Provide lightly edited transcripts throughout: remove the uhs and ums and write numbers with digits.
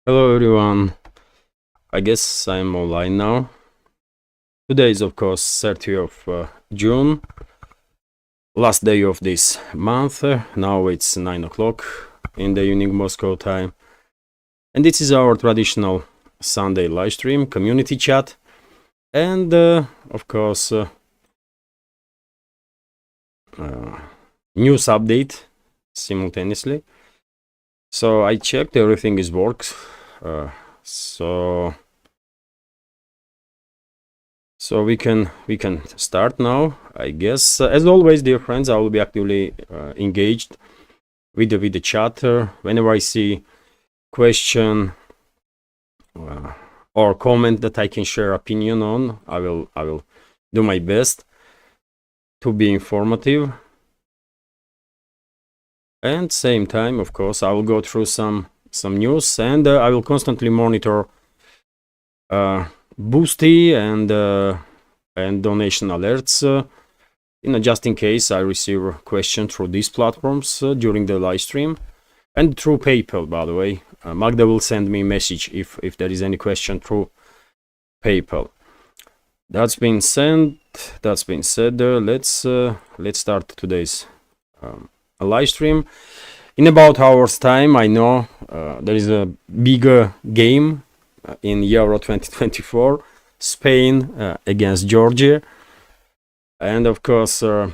Hello everyone, I guess I'm online now. Today is of course 30th of June, last day of this month. Now it's 9 o'clock in the evening Moscow time. And this is our traditional Sunday live stream, community chat. And of course news update simultaneously. So I checked, everything is works. So we can start now, I guess. As always, dear friends, I will be actively engaged with the chat. Whenever I see question or comment that I can share opinion on, I will do my best to be informative. And same time, of course, I will go through some news, and I will constantly monitor Boosty and donation alerts, just in case I receive a question through these platforms during the live stream, and through PayPal, by the way. Magda will send me a message if there is any question through PayPal. That's been said. Let's start today's live stream. In about hours time, I know there is a bigger game in Euro 2024, Spain against Georgia, and of course all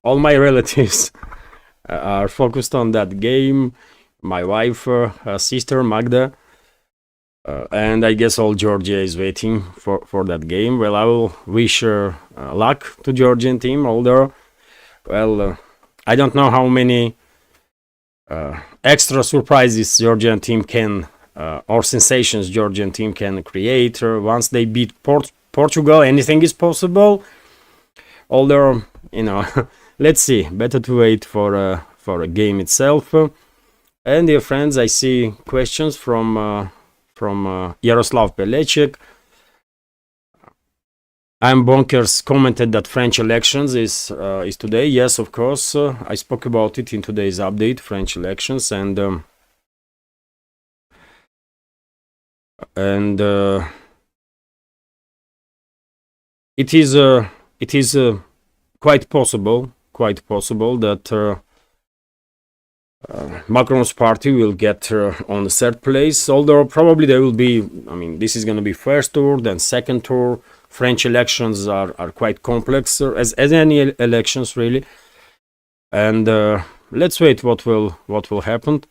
my relatives are focused on that game. My wife, her sister Magda, and I guess all Georgia is waiting for that game. Well, I will wish luck to Georgian team, although, well, I don't know how many extra surprises Georgian team can or sensations Georgian team can create once they beat Portugal. Anything is possible. Although, let's see. Better to wait for a game itself. And dear friends, I see questions from Yaroslav Pelechek. I'm Bonkers commented that French elections is today. Yes, of course. I spoke about it in today's update, French elections, and it is quite possible that Macron's party will get on the third place, although probably there will be, this is going to be first tour, then second tour. French elections are quite complex, as any elections really, and let's wait what will happen.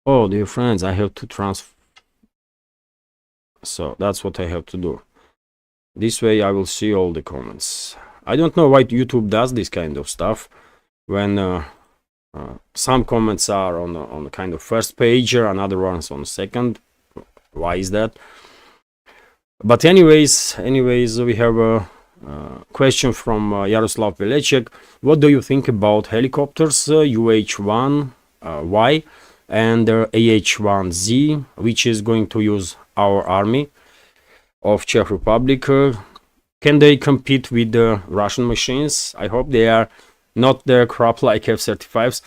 Oh, dear friends, I have to transfer, so that's what I have to do. This way I will see all the comments. I don't know why YouTube does this kind of stuff when some comments are on the kind of first page and other ones on the second. Why is that? But anyways, we have a question from Yaroslav Pelechek. What do you think about helicopters UH-1Y and AH-1Z, which is going to use our army of Czech Republic? Can they compete with the Russian machines? I hope they are not the crap like F-35s.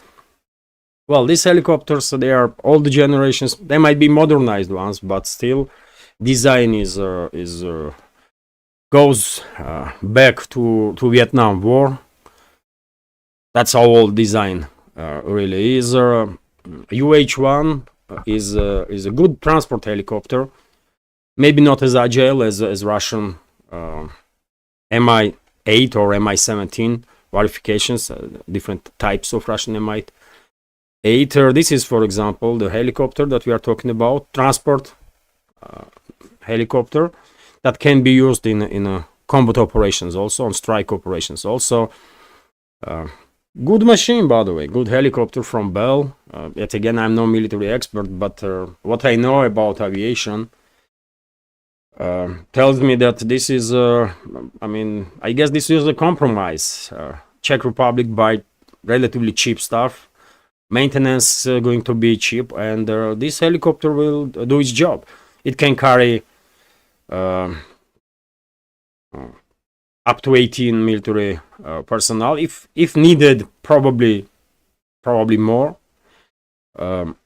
Well, these helicopters, they are old generations. They might be modernized ones, but still, design goes back to Vietnam War. That's how old design really is. UH-1 is a good transport helicopter. Maybe not as agile as Russian Mi-8 or Mi-17 qualifications, different types of Russian Mi-8. This is, for example, the helicopter that we are talking about, transport helicopter that can be used in combat operations also, on strike operations also. Good machine, by the way, good helicopter from Bell. Yet again, I'm no military expert, but what I know about aviation tells me that this is, I guess this is a compromise. Czech Republic buy relatively cheap stuff, maintenance going to be cheap, and this helicopter will do its job. It can carry up to 18 military personnel, if needed, probably more. Um,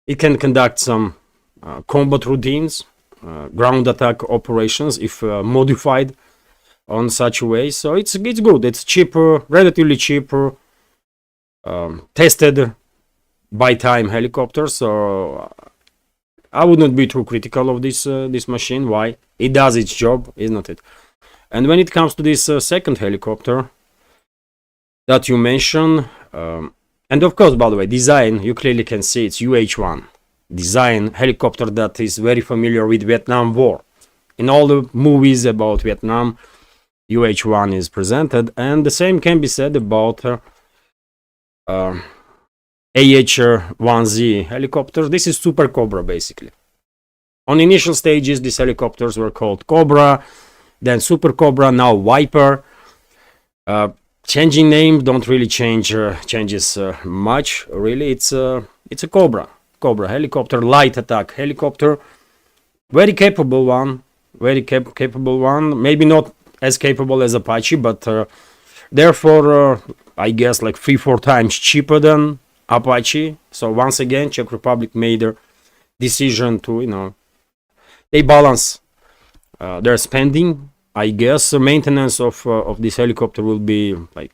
it can conduct some combat routines, ground attack operations if modified on such a way. So it's good. It's cheaper, relatively cheaper, tested by time helicopter. So I would not be too critical of this machine. Why? It does its job, isn't it? And when it comes to this second helicopter that you mentioned, and of course, by the way, design, you clearly can see it's UH-1 design helicopter that is very familiar with Vietnam War. In all the movies about Vietnam, UH-1 is presented, and the same can be said about AH-1Z helicopter. This is Super Cobra, basically. On initial stages, these helicopters were called Cobra, then Super Cobra, now Viper. Changing name don't really changes much, really. It's a Cobra helicopter, light attack helicopter, very capable one, maybe not as capable as Apache, but therefore I guess like 3-4 times cheaper than Apache. So once again, Czech Republic made a decision to, they balance their spending. I guess maintenance of this helicopter will be like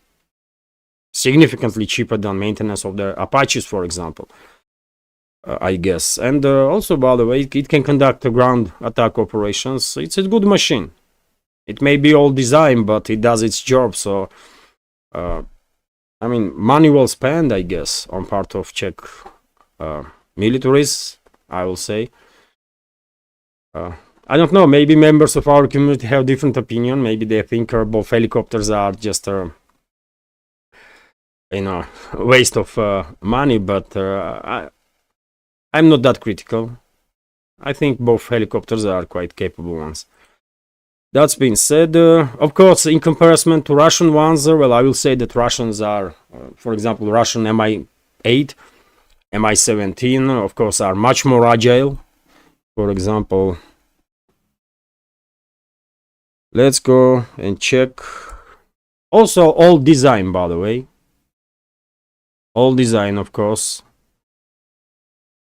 significantly cheaper than maintenance of the Apaches, for example. I guess. And also, by the way, it can conduct ground attack operations. It's a good machine. It may be old design, but it does its job. So, I mean, money well spent, I guess, on part of Czech militaries, I will say. I don't know, maybe members of our community have different opinion. Maybe they think both helicopters are just waste of money, but I'm not that critical. I think both helicopters are quite capable ones. That's been said, of course, in comparison to Russian ones, well, I will say that Russians are, for example, Russian Mi-8, Mi-17, of course, are much more agile. For example, let's go and check. Also, old design, by the way. Old design, of course.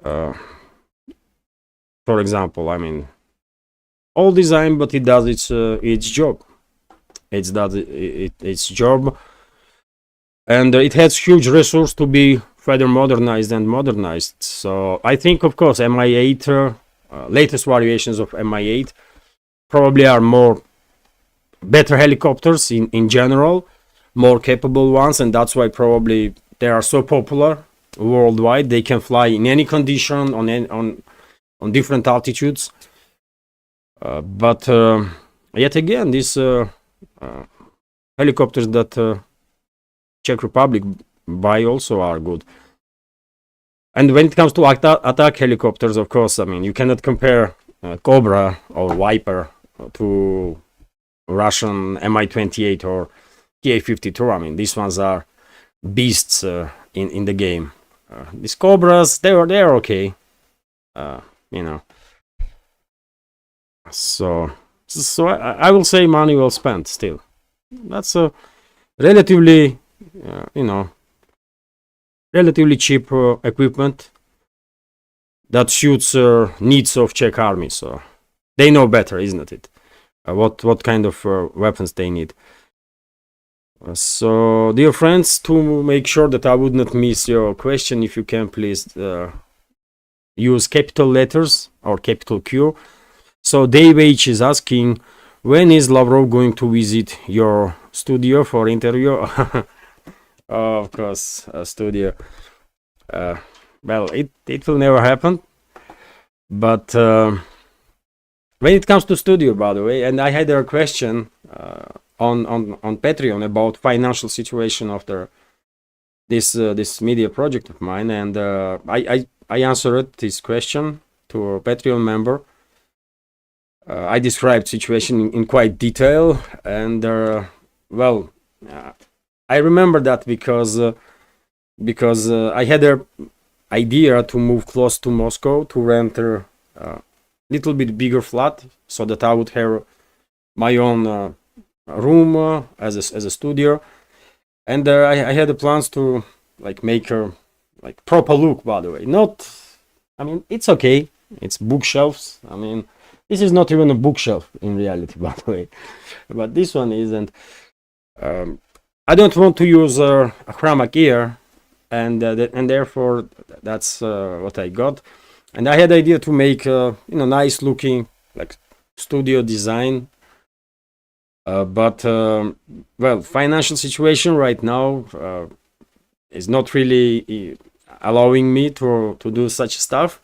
For example, I mean, old design, but it does its job. Its job, and it has huge resource to be further modernized. So I think, of course, Mi-8, latest variations of Mi-8 probably are better helicopters in general, more capable ones, and that's why probably they are so popular worldwide. They can fly in any condition on different altitudes. But yet again, these helicopters that Czech Republic buy also are good. And when it comes to attack helicopters, of course, I mean, you cannot compare Cobra or Viper to Russian Mi-28 or Ta-52. I mean, these ones are beasts in the game. These Cobras, they're okay, So I will say money well spent. Still, that's a relatively, relatively cheap equipment that suits needs of Czech army. So they know better, isn't it? What kind of weapons they need. So, dear friends, to make sure that I would not miss your question, if you can please use capital letters or capital Q. So Dave H is asking, when is Lavrov going to visit your studio for interview? Of course, a studio. Well, it will never happen. But when it comes to studio, by the way, and I had a question on Patreon about financial situation after this media project of mine, and I answered this question to a Patreon member. I described situation in quite detail, and well, I remember that because I had an idea to move close to Moscow to rent a little bit bigger flat so that I would have my own room as a studio, and I had the plans to like make a like proper look, by the way. Not, I mean, it's okay. It's bookshelves. I mean, this is not even a bookshelf in reality, by the way. But this one isn't. I don't want to use a chroma key here, and therefore that's what I got. And I had the idea to make nice looking like studio design. But well, financial situation right now is not really allowing me to do such stuff.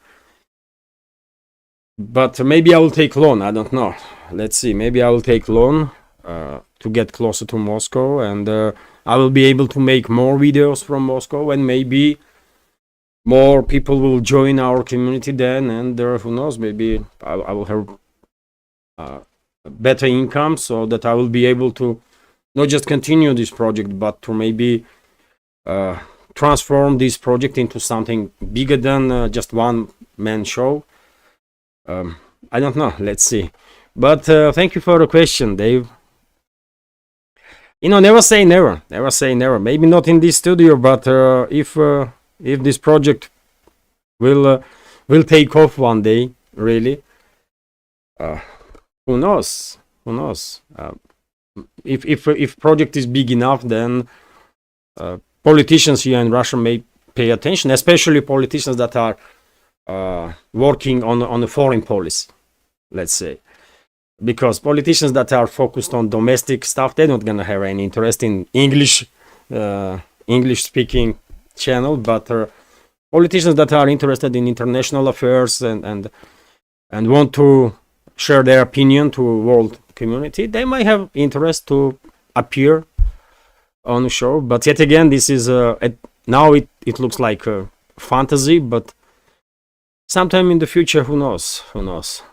But maybe I will take loan. I don't know. Let's see. Maybe I will take loan to get closer to Moscow, and I will be able to make more videos from Moscow, and maybe more people will join our community then, and who knows, maybe I will have better income, so that I will be able to not just continue this project, but to maybe transform this project into something bigger than just one man show. I don't know, let's see. But thank you for the question, Dave. Never say never. Never say never. Maybe not in this studio, but if this project will take off one day, really, who knows? Who knows? If project is big enough, then politicians here in Russia may pay attention, especially politicians that are working on a foreign policy, let's say. Because politicians that are focused on domestic stuff, they're not gonna have any interest in English speaking channel, but politicians that are interested in international affairs and want to share their opinion to world community, they might have interest to appear on the show. But yet again, this is now it looks like a fantasy, but sometime in the future, who knows? Who knows?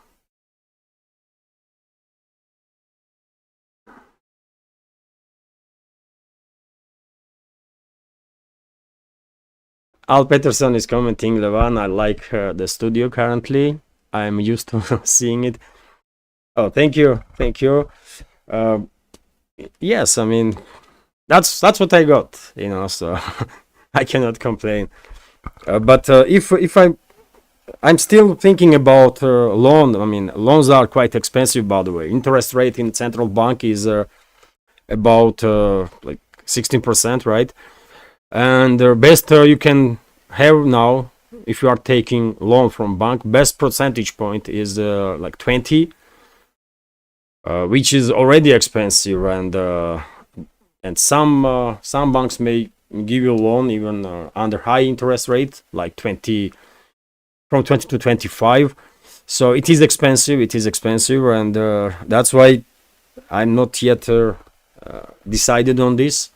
Al Peterson is commenting, Levan, I like the studio currently. I'm used to seeing it. Oh, thank you. Thank you. Yes, I mean, that's what I got, so I cannot complain. But if I'm still thinking about loan. I mean, loans are quite expensive, by the way. Interest rate in central bank is about like 16%, right? And the best you can have now, if you are taking loan from bank, best percentage point is like 20, which is already expensive, and some banks may give you a loan even under high interest rate, like 20, from 20 to 25. So it is expensive. It is expensive, and that's why I'm not yet decided on this.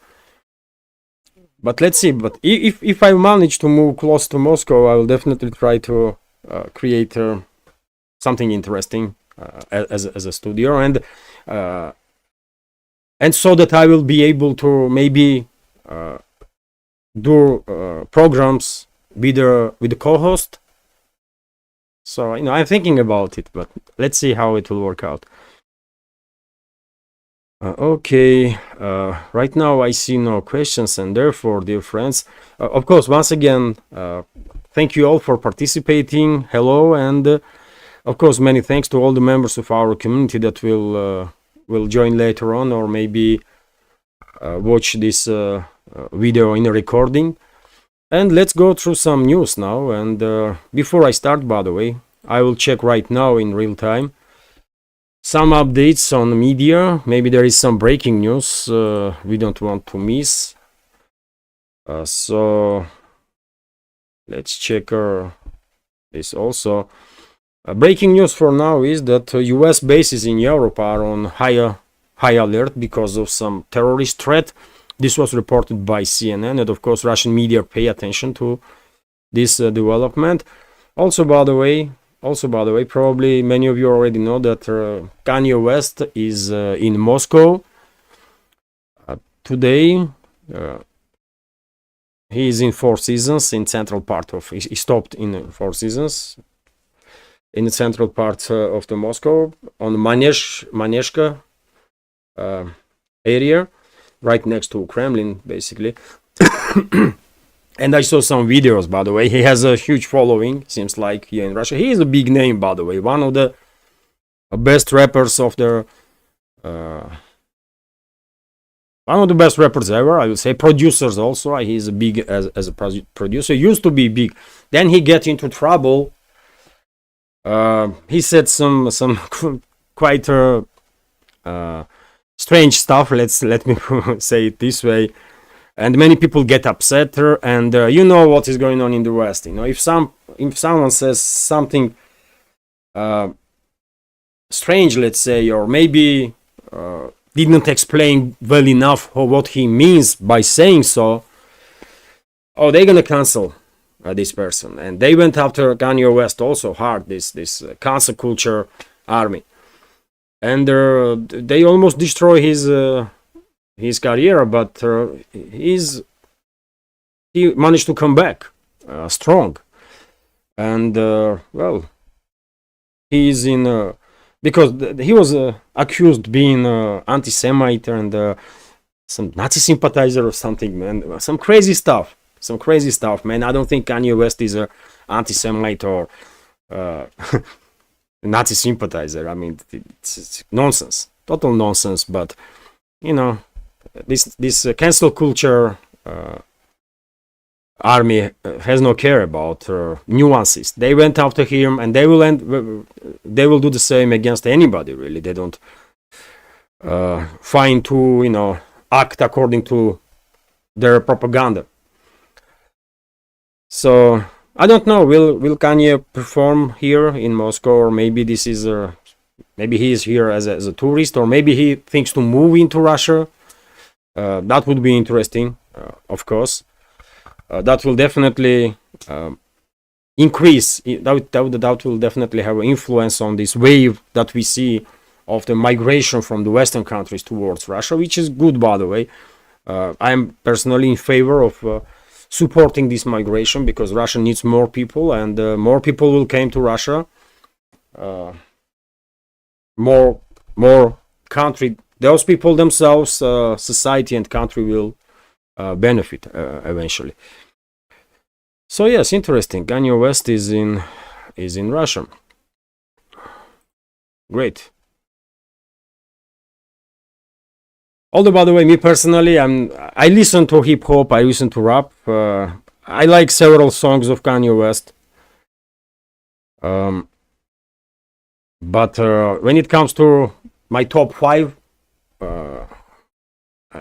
But let's see. But if I manage to move close to Moscow, I will definitely try to create something interesting as a studio, and so that I will be able to maybe do programs with the co-host. So I'm thinking about it, but let's see how it will work out. Okay, right now I see no questions, and therefore, dear friends, of course, once again, thank you all for participating. Hello, and of course, many thanks to all the members of our community that will join later on, or maybe watch this video in a recording. And let's go through some news now. And before I start, by the way, I will check right now in real time some updates on media. Maybe there is some breaking news we don't want to miss. So let's check this also. Breaking news for now is that US bases in Europe are on high alert because of some terrorist threat. This was reported by CNN, and of course Russian media pay attention to this development. Also, by the way, probably many of you already know that Kanye West is in Moscow today. He is in Four Seasons in central part of. He stopped in Four Seasons in the central part of the Moscow on Maneshka area, right next to Kremlin, basically. And I saw some videos, by the way. He has a huge following, seems like, here in Russia. He is a big name, by the way. One of the best rappers of the... one of the best rappers ever, I would say. Producers also. He's big as a producer. Used to be big. Then he get into trouble. He said some quite strange stuff. Let me say it this way. And many people get upset, and you know what is going on in the West. You know, if someone says something strange, let's say, or maybe didn't explain well enough what he means by saying so, oh, they're gonna cancel this person. And they went after Kanye West also hard. This cancel culture army, and they almost destroy his career, but he managed to come back strong. And well, he's in because he was accused being anti-Semite and some Nazi sympathizer or something, man. Some crazy stuff, man. I don't think Kanye West is a anti-Semite or Nazi sympathizer. I mean, it's nonsense, total nonsense. But you know, this cancel culture army has no care about nuances. They went after him, and they will do the same against anybody. Really, they don't find to act according to their propaganda. So I don't know. Will Kanye perform here in Moscow, or maybe this is maybe he is here as a tourist, or maybe he thinks to move into Russia. That would be interesting, of course. That will definitely increase. That will definitely have an influence on this wave that we see of the migration from the Western countries towards Russia, which is good, by the way. I am personally in favor of supporting this migration, because Russia needs more people, and more people will come to Russia. More country. Those people themselves, society and country will benefit eventually. So yes, interesting. Kanye West is in Russia. Great. Although, by the way, me personally, I listen to hip hop. I listen to rap. I like several songs of Kanye West. But when it comes to my top 5.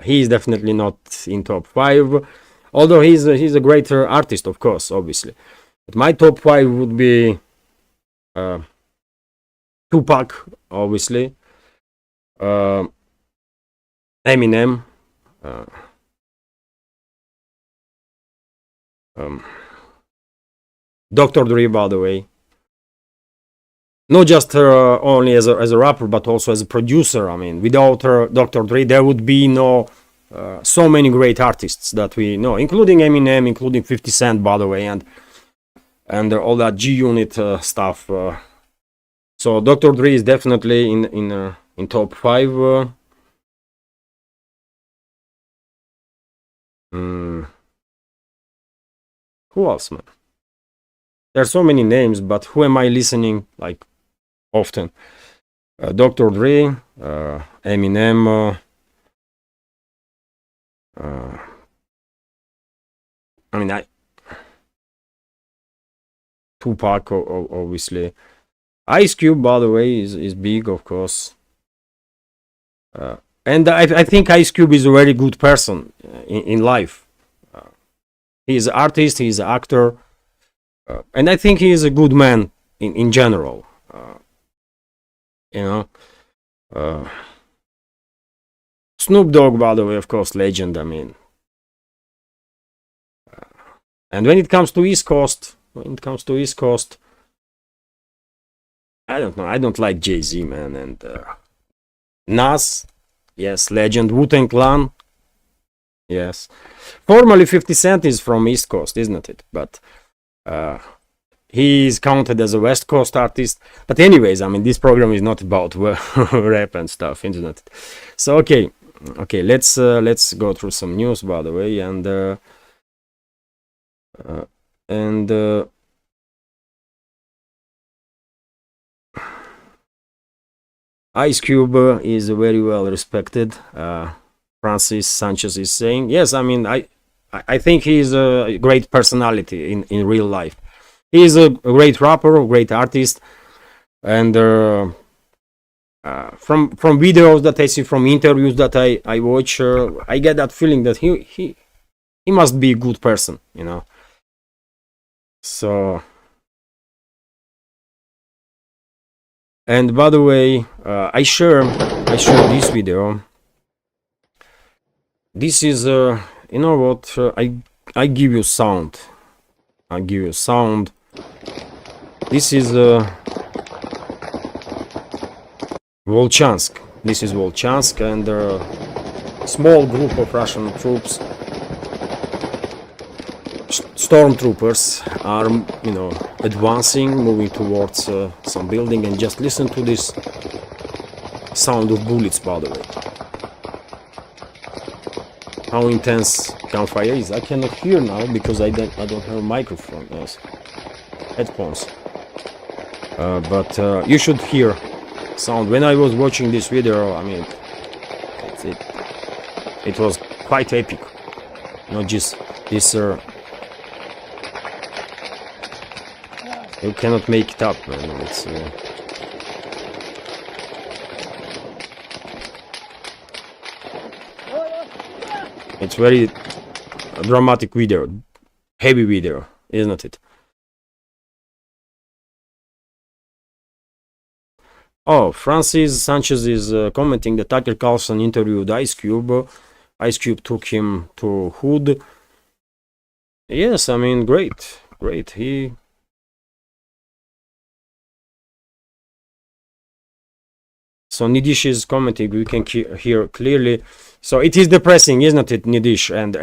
He is definitely not in top 5, although he's a greater artist, of course, obviously. But my top 5 would be Tupac, obviously, Eminem, Dr. Dre, by the way. Not just only as a rapper, but also as a producer. I mean, without Dr. Dre, there would be no so many great artists that we know, including Eminem, including 50 Cent, by the way, and all that G-Unit stuff. So Dr. Dre is definitely in top 5. Who else, man? There are so many names, but who am I listening like often? Dr. Dre, Eminem. I mean, Tupac, obviously. Ice Cube, by the way, is big, of course. And I think Ice Cube is a very good person in life. He is an artist, he is an actor. And I think he is a good man in general. Snoop Dogg, by the way, of course, legend. I mean, and when it comes to East Coast, I don't know. I don't like Jay-Z, man, and Nas, yes, legend. Wu-Tang Clan, yes. Formerly, 50 Cent is from East Coast, isn't it? But he is counted as a West Coast artist. But anyways, I mean, this program is not about rap and stuff, isn't it? So okay, let's go through some news, by the way, and And Ice Cube is very well respected. Francis Sanchez is saying, yes, I mean, I think he's a great personality in real life. He's a great rapper, a great artist, and from videos that I see, from interviews that I watch, I get that feeling that he must be a good person, you know. So, and by the way, I share this video. This is you know what, I give you sound. I give you sound. This is Volchansk. This is Volchansk, and a small group of Russian troops, stormtroopers, are, you know, advancing, moving towards some building, and just listen to this sound of bullets, by the way. How intense gunfire is. I cannot hear now because I don't have a microphone, headphones. But you should hear sound. When I was watching this video, I mean, it was quite epic. Not just this. You cannot make it up, man. It's very dramatic video, heavy video, isn't it? Oh, Francis Sanchez is commenting that Tucker Carlson interviewed Ice Cube. Ice Cube took him to Hood. Yes, I mean, great. So Nidish is commenting, we can hear clearly. So it is depressing, isn't it, Nidish? And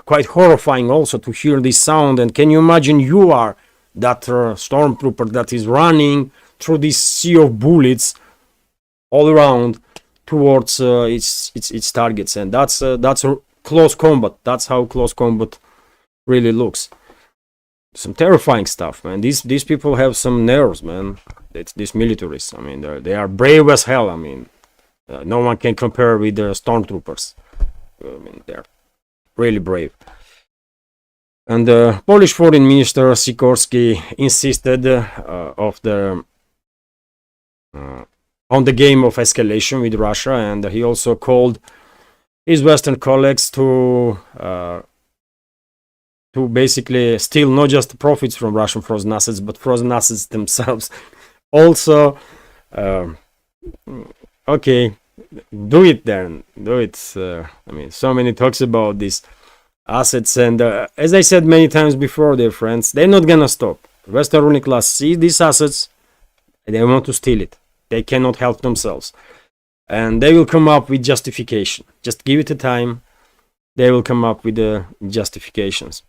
quite horrifying also to hear this sound. And can you imagine you are that stormtrooper that is running through this sea of bullets all around towards its targets, and that's a close combat. That's how close combat really looks. Some terrifying stuff, man. These people have some nerves, man. It's these militaries. I mean, they are brave as hell. I mean, no one can compare with the stormtroopers. I mean, they're really brave. And the Polish Foreign Minister Sikorski insisted on the game of escalation with Russia, and he also called his Western colleagues to basically steal not just the profits from Russian frozen assets, but frozen assets themselves. Also, okay, do it then, do it. I mean, so many talks about these assets, and as I said many times before, dear friends, they're not gonna stop. Western ruling class see these assets, and they want to steal it. They cannot help themselves, and they will come up with justification. Just give it a time. They will come up with the justifications.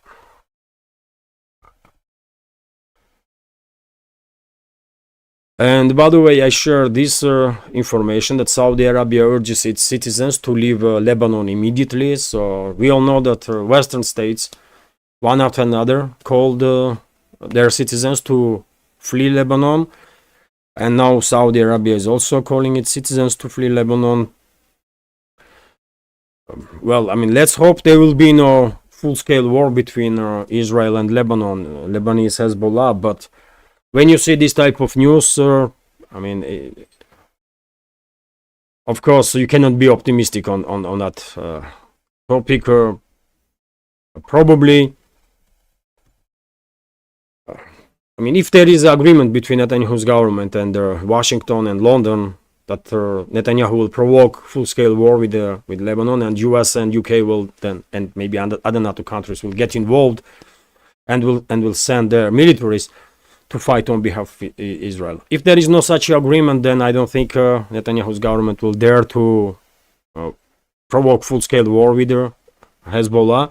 And by the way, I share this information that Saudi Arabia urges its citizens to leave Lebanon immediately. So we all know that Western states, one after another, called their citizens to flee Lebanon. And now Saudi Arabia is also calling its citizens to flee Lebanon. Well, I mean, let's hope there will be no full-scale war between Israel and Lebanon, Lebanese Hezbollah. But when you see this type of news, I mean, of course, you cannot be optimistic on that topic. Probably, I mean, if there is agreement between Netanyahu's government and Washington and London that Netanyahu will provoke full-scale war with Lebanon, and US and UK will then, and maybe other NATO countries will get involved and will send their militaries to fight on behalf of Israel. If there is no such agreement, then I don't think Netanyahu's government will dare to provoke full-scale war with Hezbollah.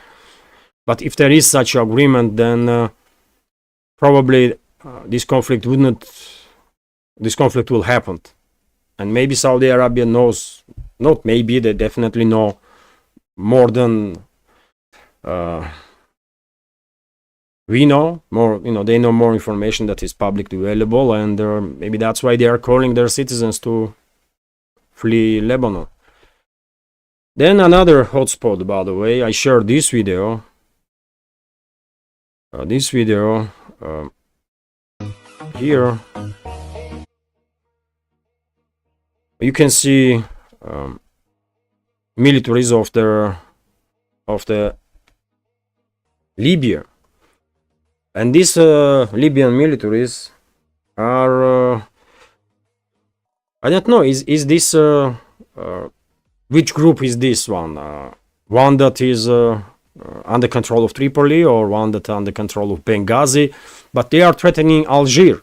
But if there is such agreement, then probably this conflict will happen. And maybe Saudi Arabia knows, not maybe, they definitely know more than we know more, they know more information that is publicly available, and maybe that's why they are calling their citizens to flee Lebanon. Then another hotspot, by the way, I shared this video. Here you can see militaries of the Libya, and these Libyan militaries are I don't know, is this which group is this one? One that is under control of Tripoli, or one that under control of Benghazi, but they are threatening Algiers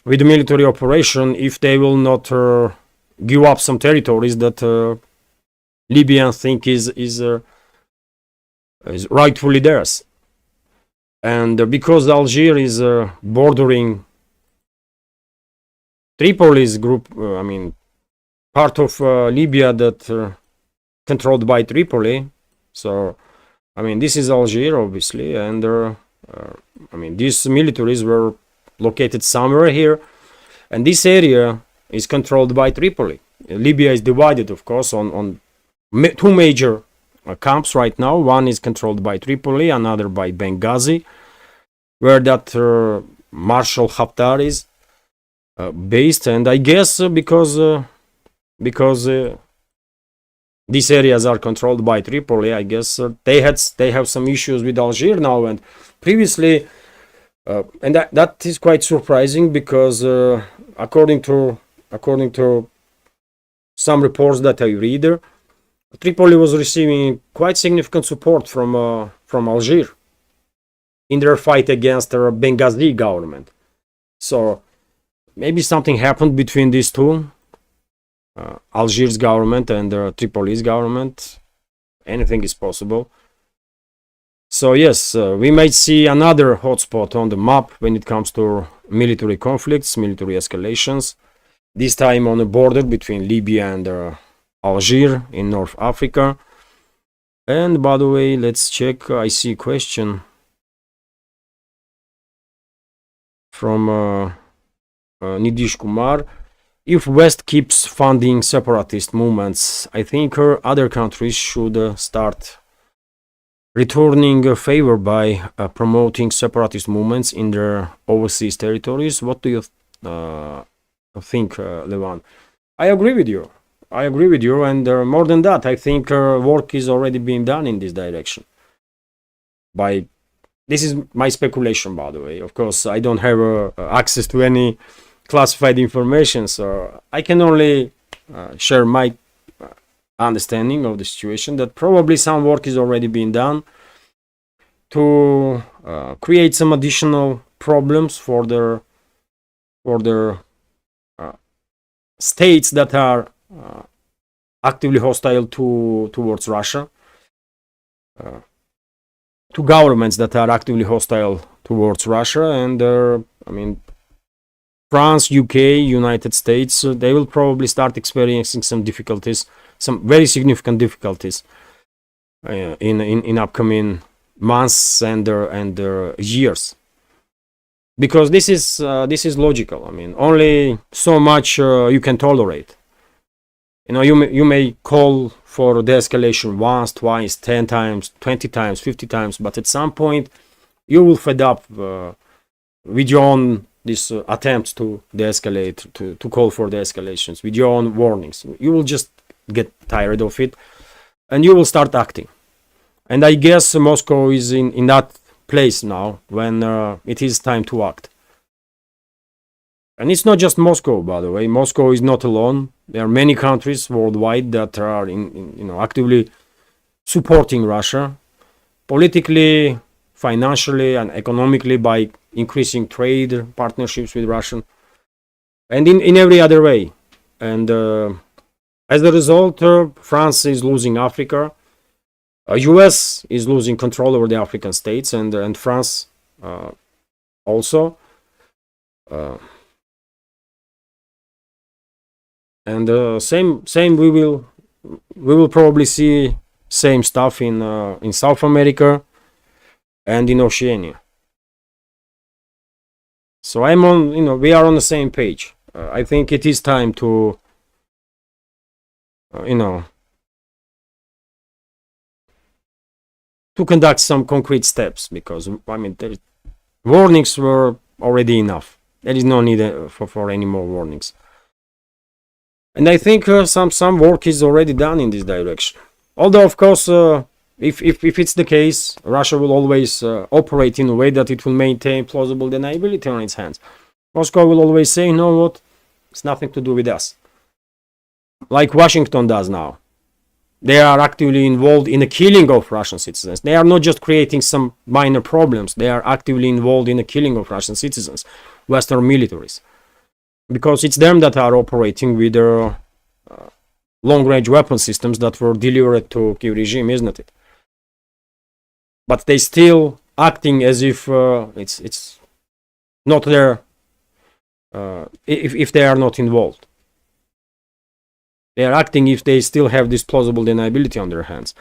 with a military operation if they will not give up some territories that Libyans think is rightfully theirs. And because Algiers is bordering Tripoli's group, part of Libya that controlled by Tripoli. So, this is Algiers, obviously, and these militaries were located somewhere here, and this area is controlled by Tripoli. Libya is divided, of course, on two major camps right now. One is controlled by Tripoli, another by Benghazi, where that Marshal Haftar is based. And I guess because these areas are controlled by Tripoli, I guess they have some issues with Algiers now, and previously, and that is quite surprising, because according to some reports that I read, Tripoli was receiving quite significant support from Algiers in their fight against the Benghazi government. So maybe something happened between these two, Algiers government and Tripoli's government. Anything is possible. So yes, we might see another hotspot on the map when it comes to military conflicts, military escalations, this time on the border between Libya and Algiers in North Africa. And by the way, let's check. I see a question from Nidish Kumar. If West keeps funding separatist movements, I think other countries should start returning a favor by promoting separatist movements in their overseas territories. What do you think, Levan? I agree with you. And more than that, I think work is already being done in this direction. This is my speculation, by the way. Of course, I don't have access to any classified information, so I can only share my understanding of the situation, that probably some work is already being done to create some additional problems for their states that are actively hostile towards Russia, to governments that are actively hostile towards Russia, and France, UK, United States, they will probably start experiencing some difficulties, some very significant difficulties in upcoming months and years, because this is logical. Only so much you can tolerate. You may call for de-escalation once, twice, 10 times, 20 times, 50 times, but at some point you will fed up with your own these attempts to de-escalate, to call for de-escalations, with your own warnings. You will just get tired of it, and you will start acting. And I guess Moscow is in that place now, when it is time to act. And it's not just Moscow, by the way. Moscow is not alone. There are many countries worldwide that are actively supporting Russia, politically, financially, and economically, by increasing trade partnerships with Russia, and in every other way. And as a result, France is losing Africa. US is losing control over the African states, and France also. And same we will probably see same stuff in South America and in Oceania. So I'm on, we are on the same page. I think it is time to, to conduct some concrete steps, because warnings were already enough. There is no need for any more warnings. And I think some work is already done in this direction. Although, of course, if it's the case, Russia will always operate in a way that it will maintain plausible deniability on its hands. Moscow will always say, you know what, it's nothing to do with us. Like Washington does now. They are actively involved in the killing of Russian citizens. They are not just creating some minor problems. They are actively involved in the killing of Russian citizens, Western militaries. Because it's them that are operating with their long-range weapon systems that were delivered to Kiev regime, isn't it? But they still acting as if it's not there, if they are not involved. They are acting if they still have this plausible deniability on their hands.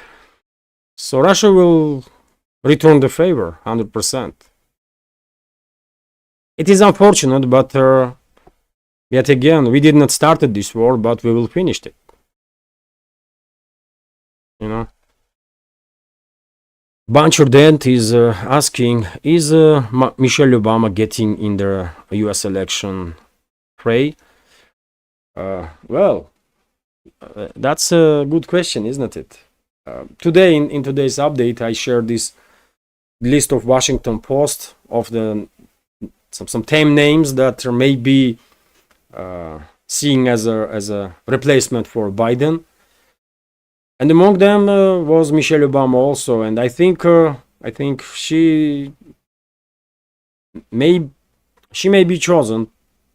So Russia will return the favor, 100%. It is unfortunate, but yet again, we did not start this war, but we will finish it. Buncher Dent is asking, is Michelle Obama getting in the US election fray? Well, that's a good question, isn't it? Today, in today's update, I shared this list of Washington Post of some 10 names that may be seen as a replacement for Biden. And among them was Michelle Obama also, and I think she may be chosen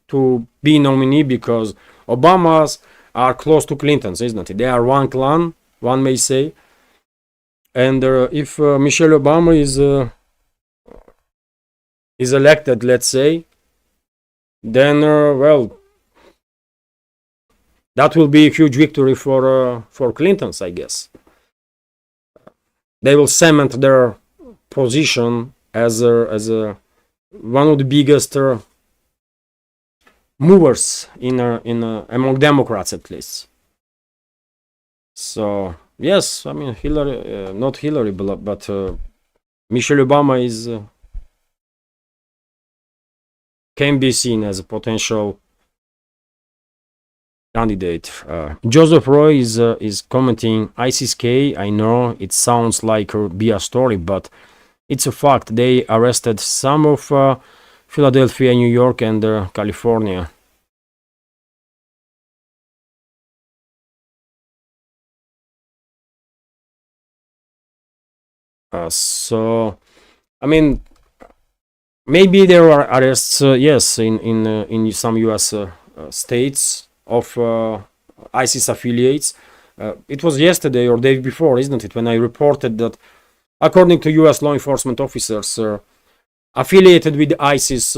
to be nominee because Obamas are close to Clintons, isn't it? They are one clan, one may say. And if Michelle Obama is elected, let's say, then well, that will be a huge victory for Clintons, I guess. They will cement their position as one of the biggest movers among Democrats, at least. So yes, I mean Hillary, not Hillary, but Michelle Obama can be seen as a potential candidate. Joseph Roy is commenting, ISIS-K, I know it sounds like a BS story, but it's a fact. They arrested some of Philadelphia, New York, and California. So, I mean, maybe there are arrests, yes, in some U.S. States of ISIS affiliates. It was yesterday or day before, isn't it, when I reported that, according to U.S. law enforcement officers affiliated with ISIS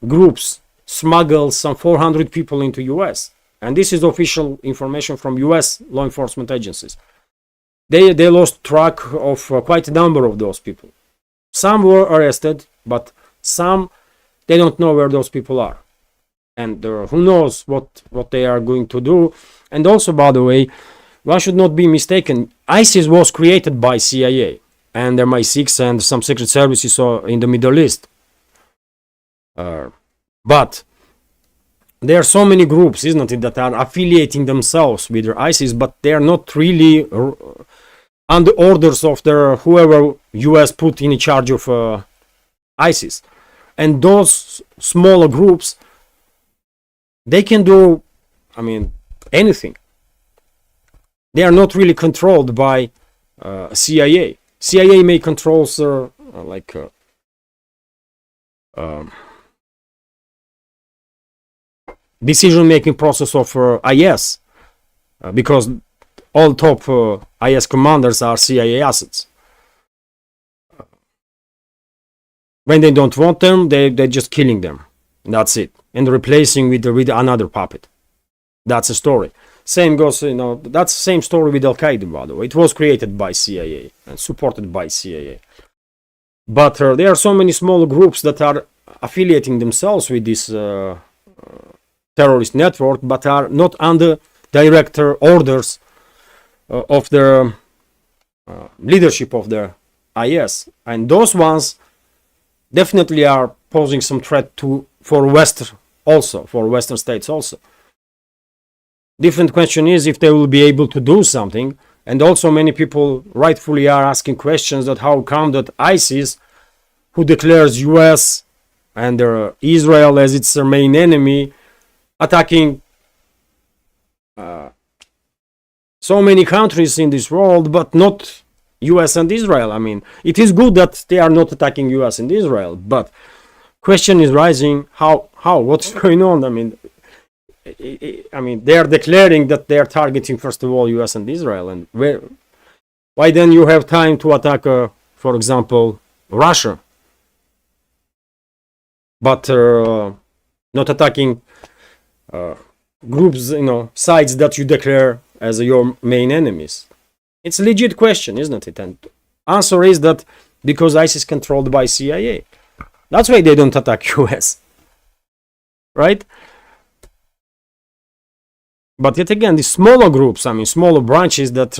groups, smuggled some 400 people into U.S. And this is official information from U.S. law enforcement agencies. They lost track of quite a number of those people. Some were arrested, but some, they don't know where those people are. And who knows what they are going to do. And also, by the way, one should not be mistaken. ISIS was created by CIA and MI6 and some secret services in the Middle East. But there are so many groups, isn't it, that are affiliating themselves with ISIS, but they are not really under orders of whoever US put in charge of ISIS. And those smaller groups, they can do, I mean, anything. They are not really controlled by CIA. CIA may control decision-making process of IS, because all top IS commanders are CIA assets. When they don't want them, they're just killing them. That's it. And replacing with another puppet. That's a story. Same goes, that's the same story with Al-Qaeda, by the way. It was created by CIA and supported by CIA. But there are so many small groups that are affiliating themselves with this terrorist network, but are not under direct orders of the leadership of the IS, and those ones definitely are posing some threat for Western states also. Different question is if they will be able to do something, and also many people rightfully are asking questions that how come that ISIS, who declares US and Israel as its main enemy, attacking so many countries in this world, but not US and Israel. I mean, it is good that they are not attacking US and Israel, but question is rising, what's going on? I mean, they are declaring that they are targeting first of all US and Israel, and why then you have time to attack, for example, Russia, but not attacking groups, sides that you declare as your main enemies? It's a legit question, isn't it? And answer is that because ISIS is controlled by CIA. That's why they don't attack US, right? But yet again, these smaller groups, smaller branches that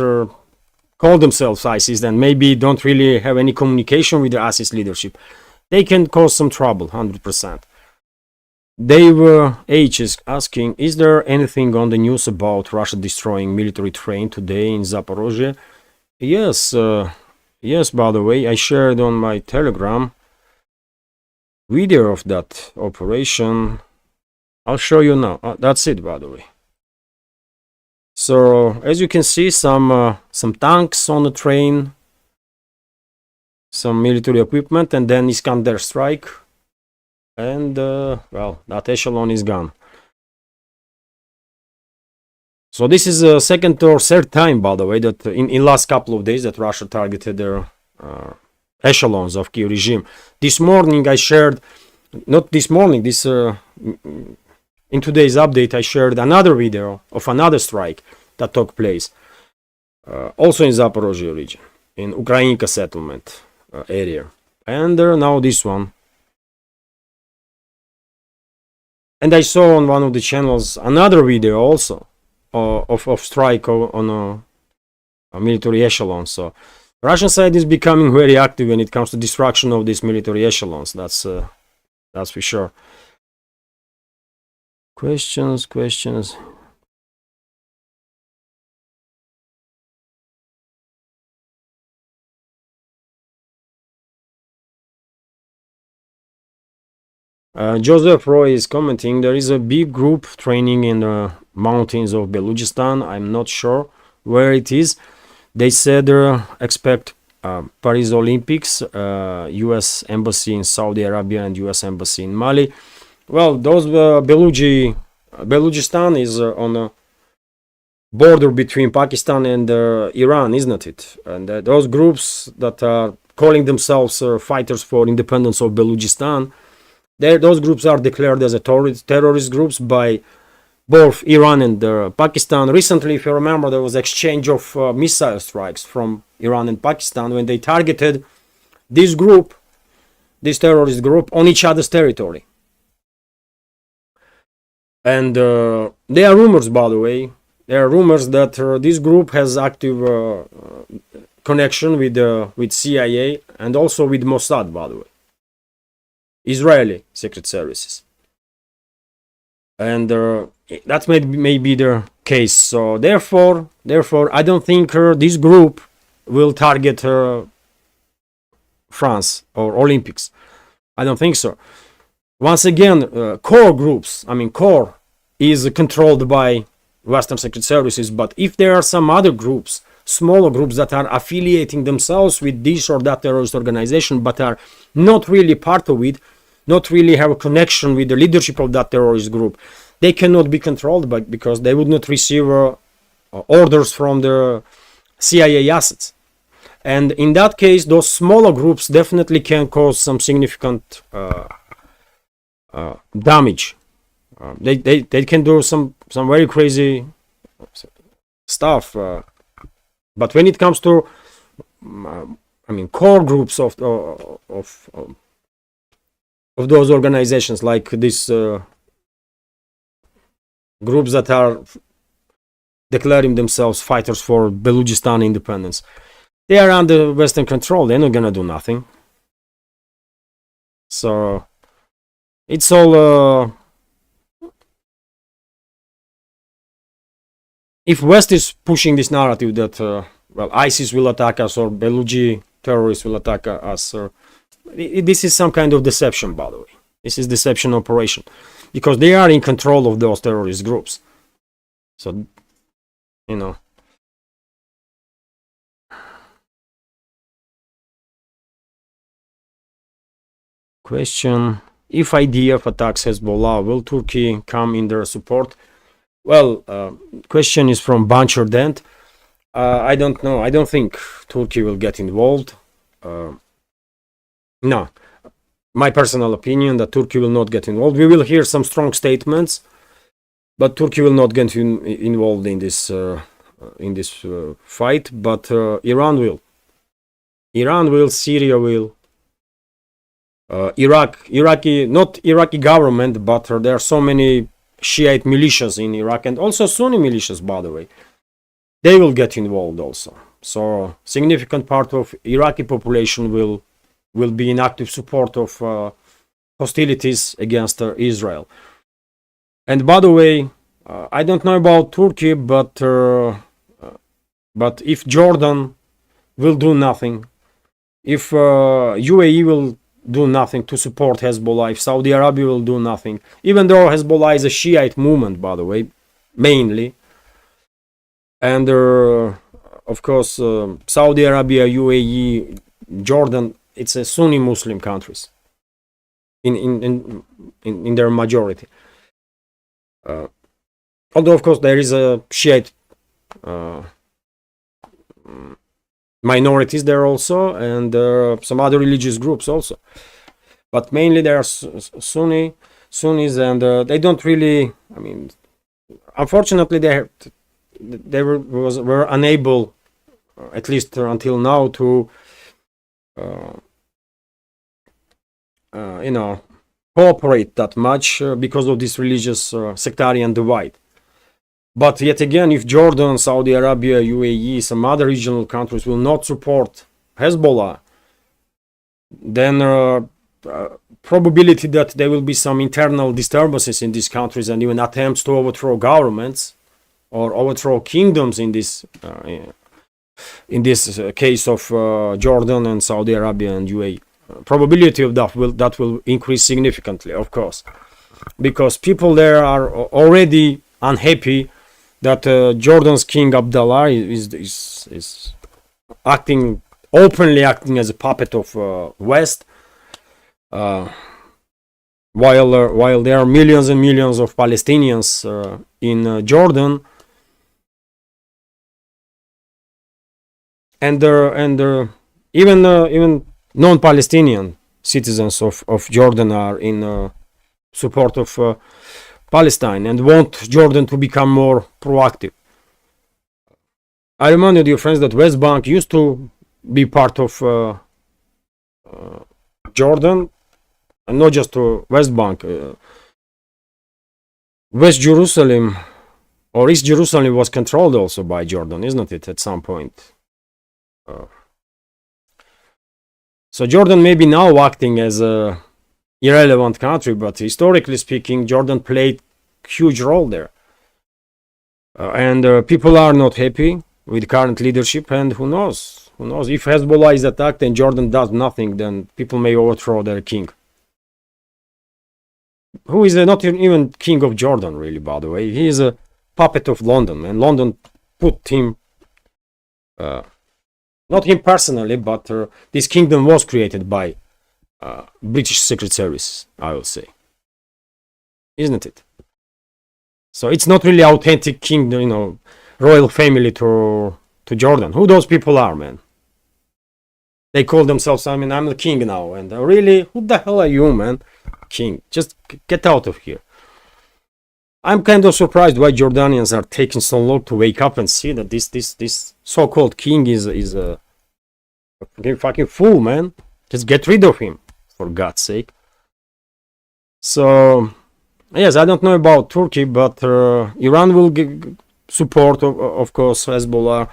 call themselves ISIS and maybe don't really have any communication with the ISIS leadership, they can cause some trouble, 100%. Dave H is asking, is there anything on the news about Russia destroying military train today in Zaporozhye? Yes, yes, by the way, I shared on my Telegram video of that operation. I'll show you now. That's it, by the way. So, as you can see, some tanks on the train, some military equipment, and then Iskander strike. And, well, that echelon is gone. So this is the second or third time, by the way, that in last couple of days that Russia targeted their echelons of Kiev regime. This morning I shared, not this morning, in today's update I shared another video of another strike that took place, also in Zaporozhye region, in Ukrainka settlement area. And now this one. And I saw on one of the channels another video also of strike on a military echelon. So Russian side is becoming very active when it comes to destruction of these military echelons. That's for sure. Questions. Joseph Roy is commenting, there is a big group training in the mountains of Beluchistan. I'm not sure where it is. They said expect Paris Olympics, US Embassy in Saudi Arabia and US Embassy in Mali. Well, those Beluchistan is on the border between Pakistan and Iran, isn't it? And those groups that are calling themselves fighters for independence of Beluchistan, those groups are declared as terrorist groups by both Iran and Pakistan. Recently, if you remember, there was exchange of missile strikes from Iran and Pakistan when they targeted this terrorist group, on each other's territory. And there are rumors, by the way, that this group has active connection with CIA and also with Mossad, by the way. Israeli secret services, and that may be the case. So therefore, I don't think this group will target France or Olympics. I don't think so. Once again, core groups. Core is controlled by Western secret services. But if there are some other groups, smaller groups that are affiliating themselves with this or that terrorist organization, but are not really part of it, not really have a connection with the leadership of that terrorist group, they cannot be controlled because they would not receive orders from the CIA assets. And in that case, those smaller groups definitely can cause some significant damage. They can do some very crazy stuff. But when it comes to core groups of of those organizations, like these groups that are declaring themselves fighters for Balochistan independence. They are under Western control. They're not gonna do nothing. So it's all. If West is pushing this narrative that well, ISIS will attack us or Baluchi terrorists will attack us, this is some kind of deception, by the way. This is deception operation because they are in control of those terrorist groups. So, you know. Question: if IDF attacks Hezbollah, will Turkey come in their support? Well, question is from Bancher Dent. I don't know. I don't think Turkey will get involved. No. My personal opinion that Turkey will not get involved. We will hear some strong statements, but Turkey will not get involved in this fight. But Iran will. Iran will. Syria will. Not Iraqi government, but there are so many Shiite militias in Iraq and also Sunni militias, by the way. They will get involved also. So significant part of Iraqi population will be in active support of hostilities against Israel. And by the way, I don't know about Turkey, but if Jordan will do nothing, if UAE will do nothing to support Hezbollah, if Saudi Arabia will do nothing, even though Hezbollah is a Shiite movement, by the way, mainly, and of course Saudi Arabia, UAE, Jordan, it's a Sunni Muslim countries in their majority. Although of course there is a Shiite minorities there also, and some other religious groups also, but mainly there are Sunnis, and they don't really. I mean, unfortunately, they were unable, at least until now, to cooperate that much because of this religious sectarian divide. But yet again, if Jordan, Saudi Arabia, UAE, some other regional countries will not support Hezbollah, then probability that there will be some internal disturbances in these countries and even attempts to overthrow governments or overthrow kingdoms in this case of Jordan and Saudi Arabia and UAE. Probability of that will increase significantly, of course, because people there are already unhappy that Jordan's King Abdullah is openly acting as a puppet of West, while there are millions and millions of Palestinians in Jordan, and even non-Palestinian citizens of Jordan are in support of Palestine and want Jordan to become more proactive. I remind you, dear friends, that West Bank used to be part of Jordan, and not just West Bank. West Jerusalem or East Jerusalem was controlled also by Jordan, isn't it, at some point? So Jordan may be now acting as a irrelevant country, but historically speaking, Jordan played a huge role there. And people are not happy with current leadership, and who knows? If Hezbollah is attacked and Jordan does nothing, then people may overthrow their king. Who is not even king of Jordan, really, by the way. He is a puppet of London, and London put him, not him personally, but this kingdom was created by British Secret Service, I will say. Isn't it? So it's not really authentic kingdom, royal family to Jordan. Who those people are, man? They call themselves, I'm the king now. And really, who the hell are you, man? King. Just get out of here. I'm kind of surprised why Jordanians are taking so long to wake up and see that this so-called king is a fucking fool, man. Just get rid of him, for God's sake. So yes, I don't know about Turkey, but Iran will give support, of course. Hezbollah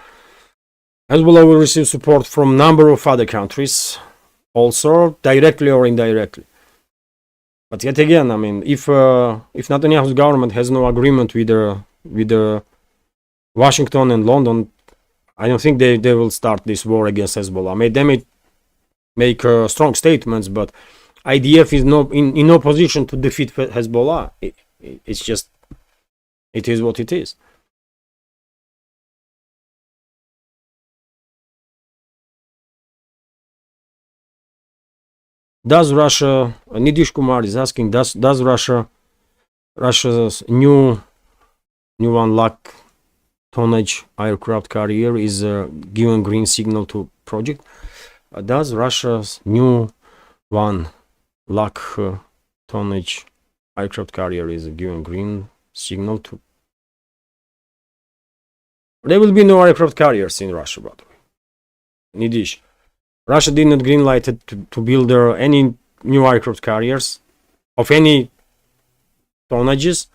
will receive support from number of other countries, also directly or indirectly. But yet again, I mean, if Netanyahu's government has no agreement with Washington and London, I don't think they will start this war against Hezbollah. They may make strong statements, but IDF is in no position to defeat Hezbollah. It's just, it is what it is. Does Russia, Nidish Kumar is asking, does Russia's new 1 lakh tonnage aircraft carrier is given green signal to project? Does Russia's new 1 lakh tonnage aircraft carrier is given green signal to? There will be no aircraft carriers in Russia, by the way. Nidish. Russia did not greenlight it to build any new aircraft carriers of any tonnages.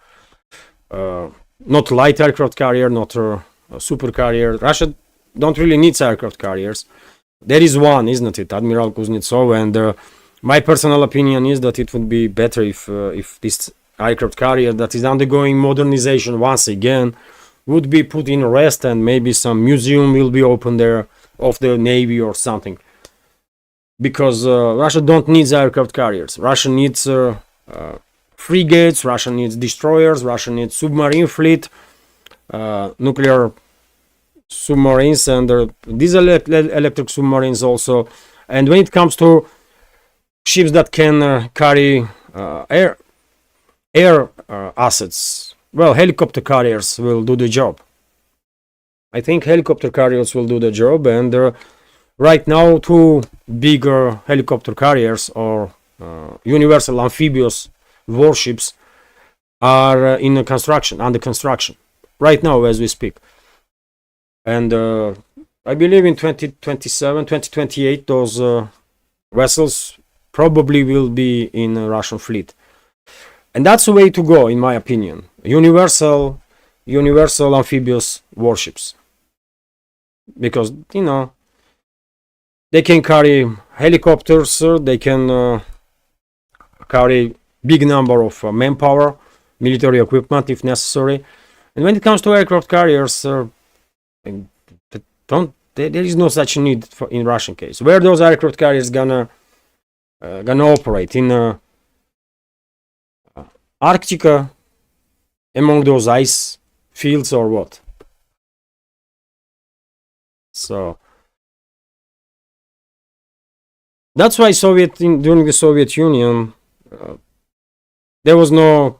Not light aircraft carrier, not a super carrier. Russia don't really need aircraft carriers. There is one, isn't it, Admiral Kuznetsov? And my personal opinion is that it would be better if this aircraft carrier that is undergoing modernization once again would be put in rest, and maybe some museum will be open there of the Navy or something. Because Russia don't need aircraft carriers. Russia needs frigates, Russia needs destroyers, Russia needs submarine fleet, nuclear submarines, and diesel electric submarines also. And when it comes to ships that can carry air assets, well, helicopter carriers will do the job. I think helicopter carriers will do the job, and right now 2 bigger helicopter carriers or universal amphibious warships are under construction right now as we speak. And I believe in 2027, 2028, those vessels probably will be in a Russian fleet. And that's the way to go, in my opinion. Universal amphibious warships. Because, they can carry helicopters, they can carry big number of manpower, military equipment if necessary. And when it comes to aircraft carriers, there is no such need in Russian case. Where those aircraft carriers gonna operate? In Arctica, among those ice fields, or what? So that's why during the Soviet Union, there was no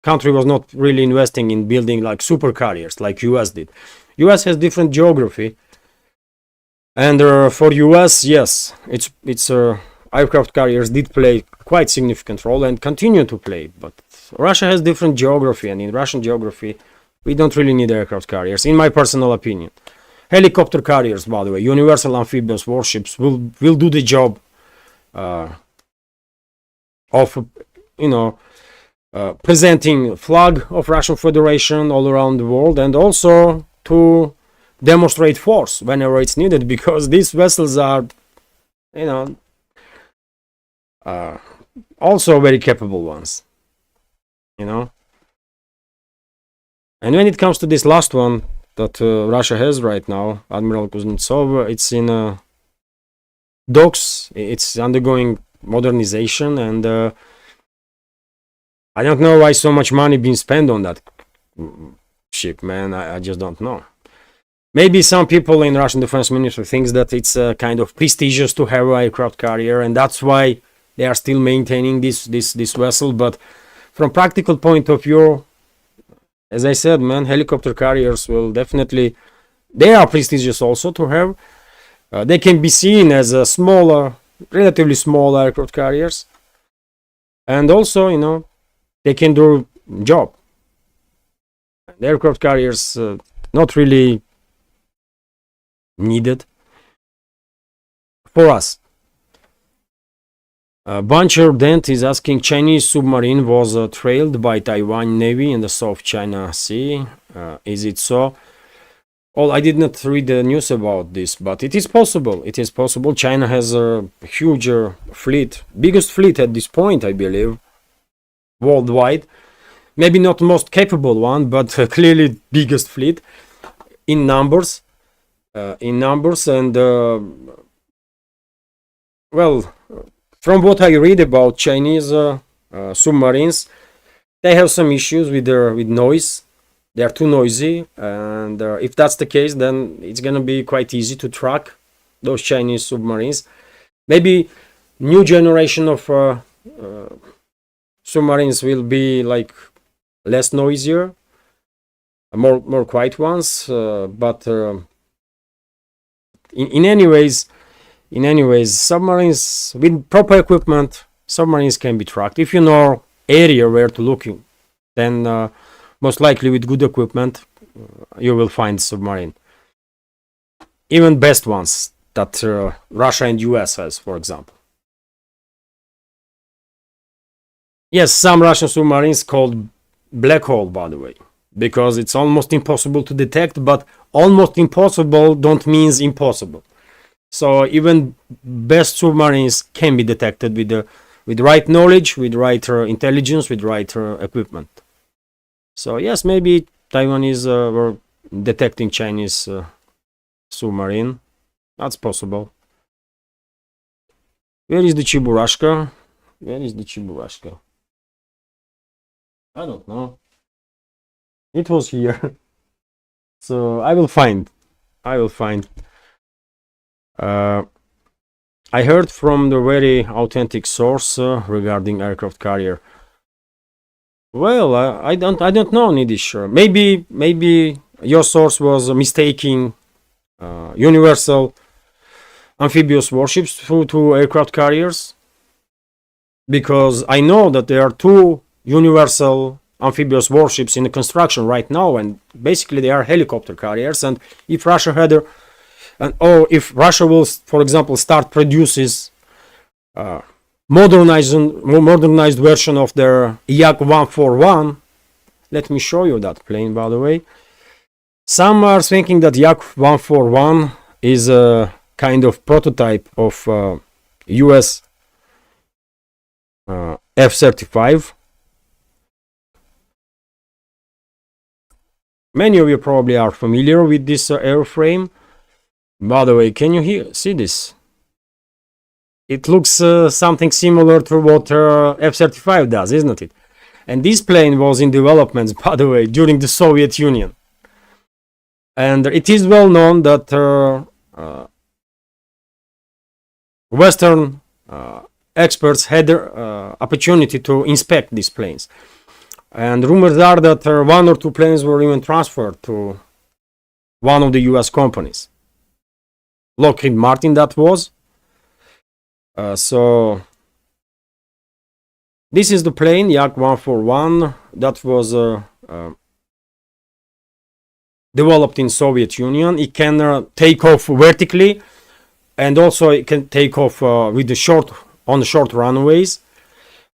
country was not really investing in building like super carriers like US did. US has different geography, and for US, yes, it's aircraft carriers did play quite significant role and continue to play. But Russia has different geography, and in Russian geography, we don't really need aircraft carriers, in my personal opinion. Helicopter carriers, by the way, universal amphibious warships will do the job of presenting flag of Russian Federation all around the world, and also to demonstrate force whenever it's needed, because these vessels are also very capable ones, and when it comes to this last one that Russia has right now, Admiral Kuznetsov, it's in docks, it's undergoing modernization, and I don't know why so much money being spent on that ship, man. I just don't know. Maybe some people in Russian Defense Ministry thinks that it's kind of prestigious to have an aircraft carrier, and that's why they are still maintaining this vessel. But from practical point of view, as I said, man, helicopter carriers will definitely, they are prestigious also to have. They can be seen as a relatively small aircraft carriers, and also, they can do job. The aircraft carriers not really needed for us. Buncher Dent is asking, Chinese submarine was trailed by Taiwan Navy in the South China Sea. Is it so? Well, I did not read the news about this, but it is possible. It is possible. China has a huge fleet, biggest fleet at this point, I believe, worldwide. Maybe not most capable one, but clearly biggest fleet in numbers. And well, from what I read about Chinese submarines, they have some issues with noise. They are too noisy, and if that's the case, then it's gonna be quite easy to track those Chinese submarines. Maybe new generation of submarines will be like less noisier, more quiet ones. But in any ways, submarines with proper equipment, submarines can be tracked. If you know area where to look, then most likely with good equipment, you will find submarine. Even best ones that Russia and US has, for example. Yes, some Russian submarines called black hole, by the way, because it's almost impossible to detect, but almost impossible don't means impossible. So even best submarines can be detected with right knowledge, with right intelligence, with right equipment. So yes, maybe Taiwanese were detecting Chinese submarine. That's possible. Where is the Chiburashka? Where is the Chiburashka? I don't know. It was here. So I will find. I heard from the very authentic source regarding aircraft carrier. Well, I don't know, Nidish. Maybe your source was mistaking universal amphibious warships to aircraft carriers, because I know that there are two universal amphibious warships in the construction right now, and basically they are helicopter carriers. And if Russia had if Russia will, for example, start produces modernized version of their Yak-141. Let me show you that plane, by the way. Some are thinking that Yak-141 is a kind of prototype of US F-35. Many of you probably are familiar with this airframe. By the way, can you see this? It looks something similar to what F-35 does, isn't it? And this plane was in development, by the way, during the Soviet Union. And it is well known that Western experts had the opportunity to inspect these planes. And rumors are that one or two planes were even transferred to one of the US companies. Lockheed Martin, that was. So this is the plane, Yak-141, that was developed in Soviet Union. It can take off vertically, and also it can take off with the short runways.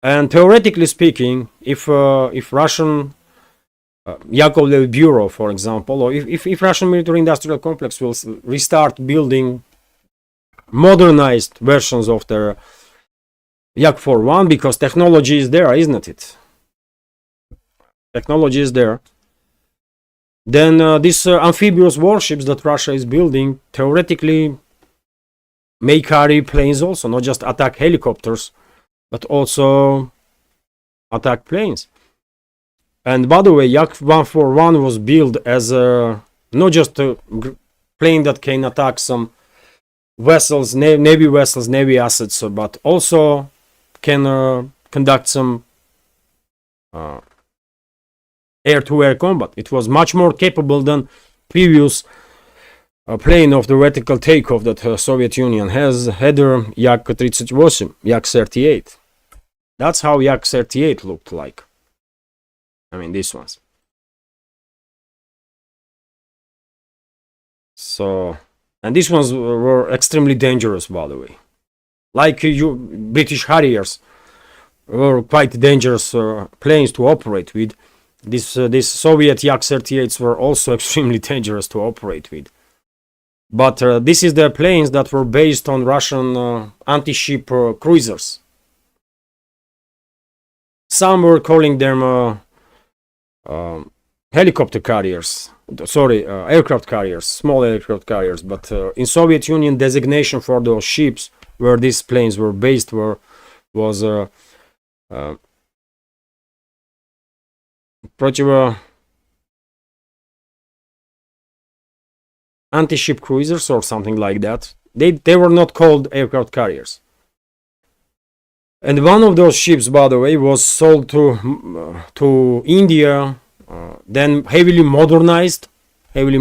And theoretically speaking, if Russian Yakovlev Bureau, for example, or if Russian military-industrial complex will restart building modernized versions of their Yak-41, because technology is there, isn't it? Technology is there. Then these amphibious warships that Russia is building theoretically may carry planes also, not just attack helicopters, but also attack planes. And by the way, Yak-141 was built as not just a plane that can attack some vessels, Navy vessels, Navy assets, but also can conduct some air-to-air combat. It was much more capable than previous plane of the vertical takeoff that Soviet Union had Yak-38, Yak-38. That's how Yak-38 looked like. I mean, these ones. So, and these ones were extremely dangerous, by the way. like British Harriers were quite dangerous planes to operate with. These Soviet Yak-38s were also extremely dangerous to operate with. But this is the planes that were based on Russian anti-ship cruisers. Some were calling them helicopter carriers. Sorry, aircraft carriers, small aircraft carriers. But in Soviet Union, designation for those ships where these planes were based was anti-ship cruisers or something like that. They were not called aircraft carriers. And one of those ships, by the way, was sold to India, then heavily modernized, and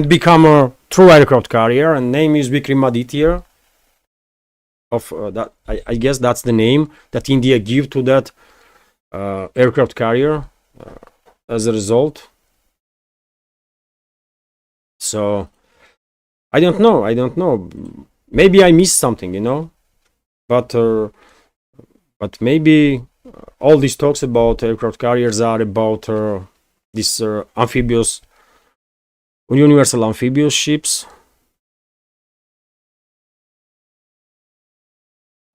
become a true aircraft carrier. And name is Vikramaditya. Of that, I guess that's the name that India gave to that aircraft carrier as a result. So I don't know. Maybe I missed something, but maybe all these talks about aircraft carriers are about these amphibious, universal amphibious ships.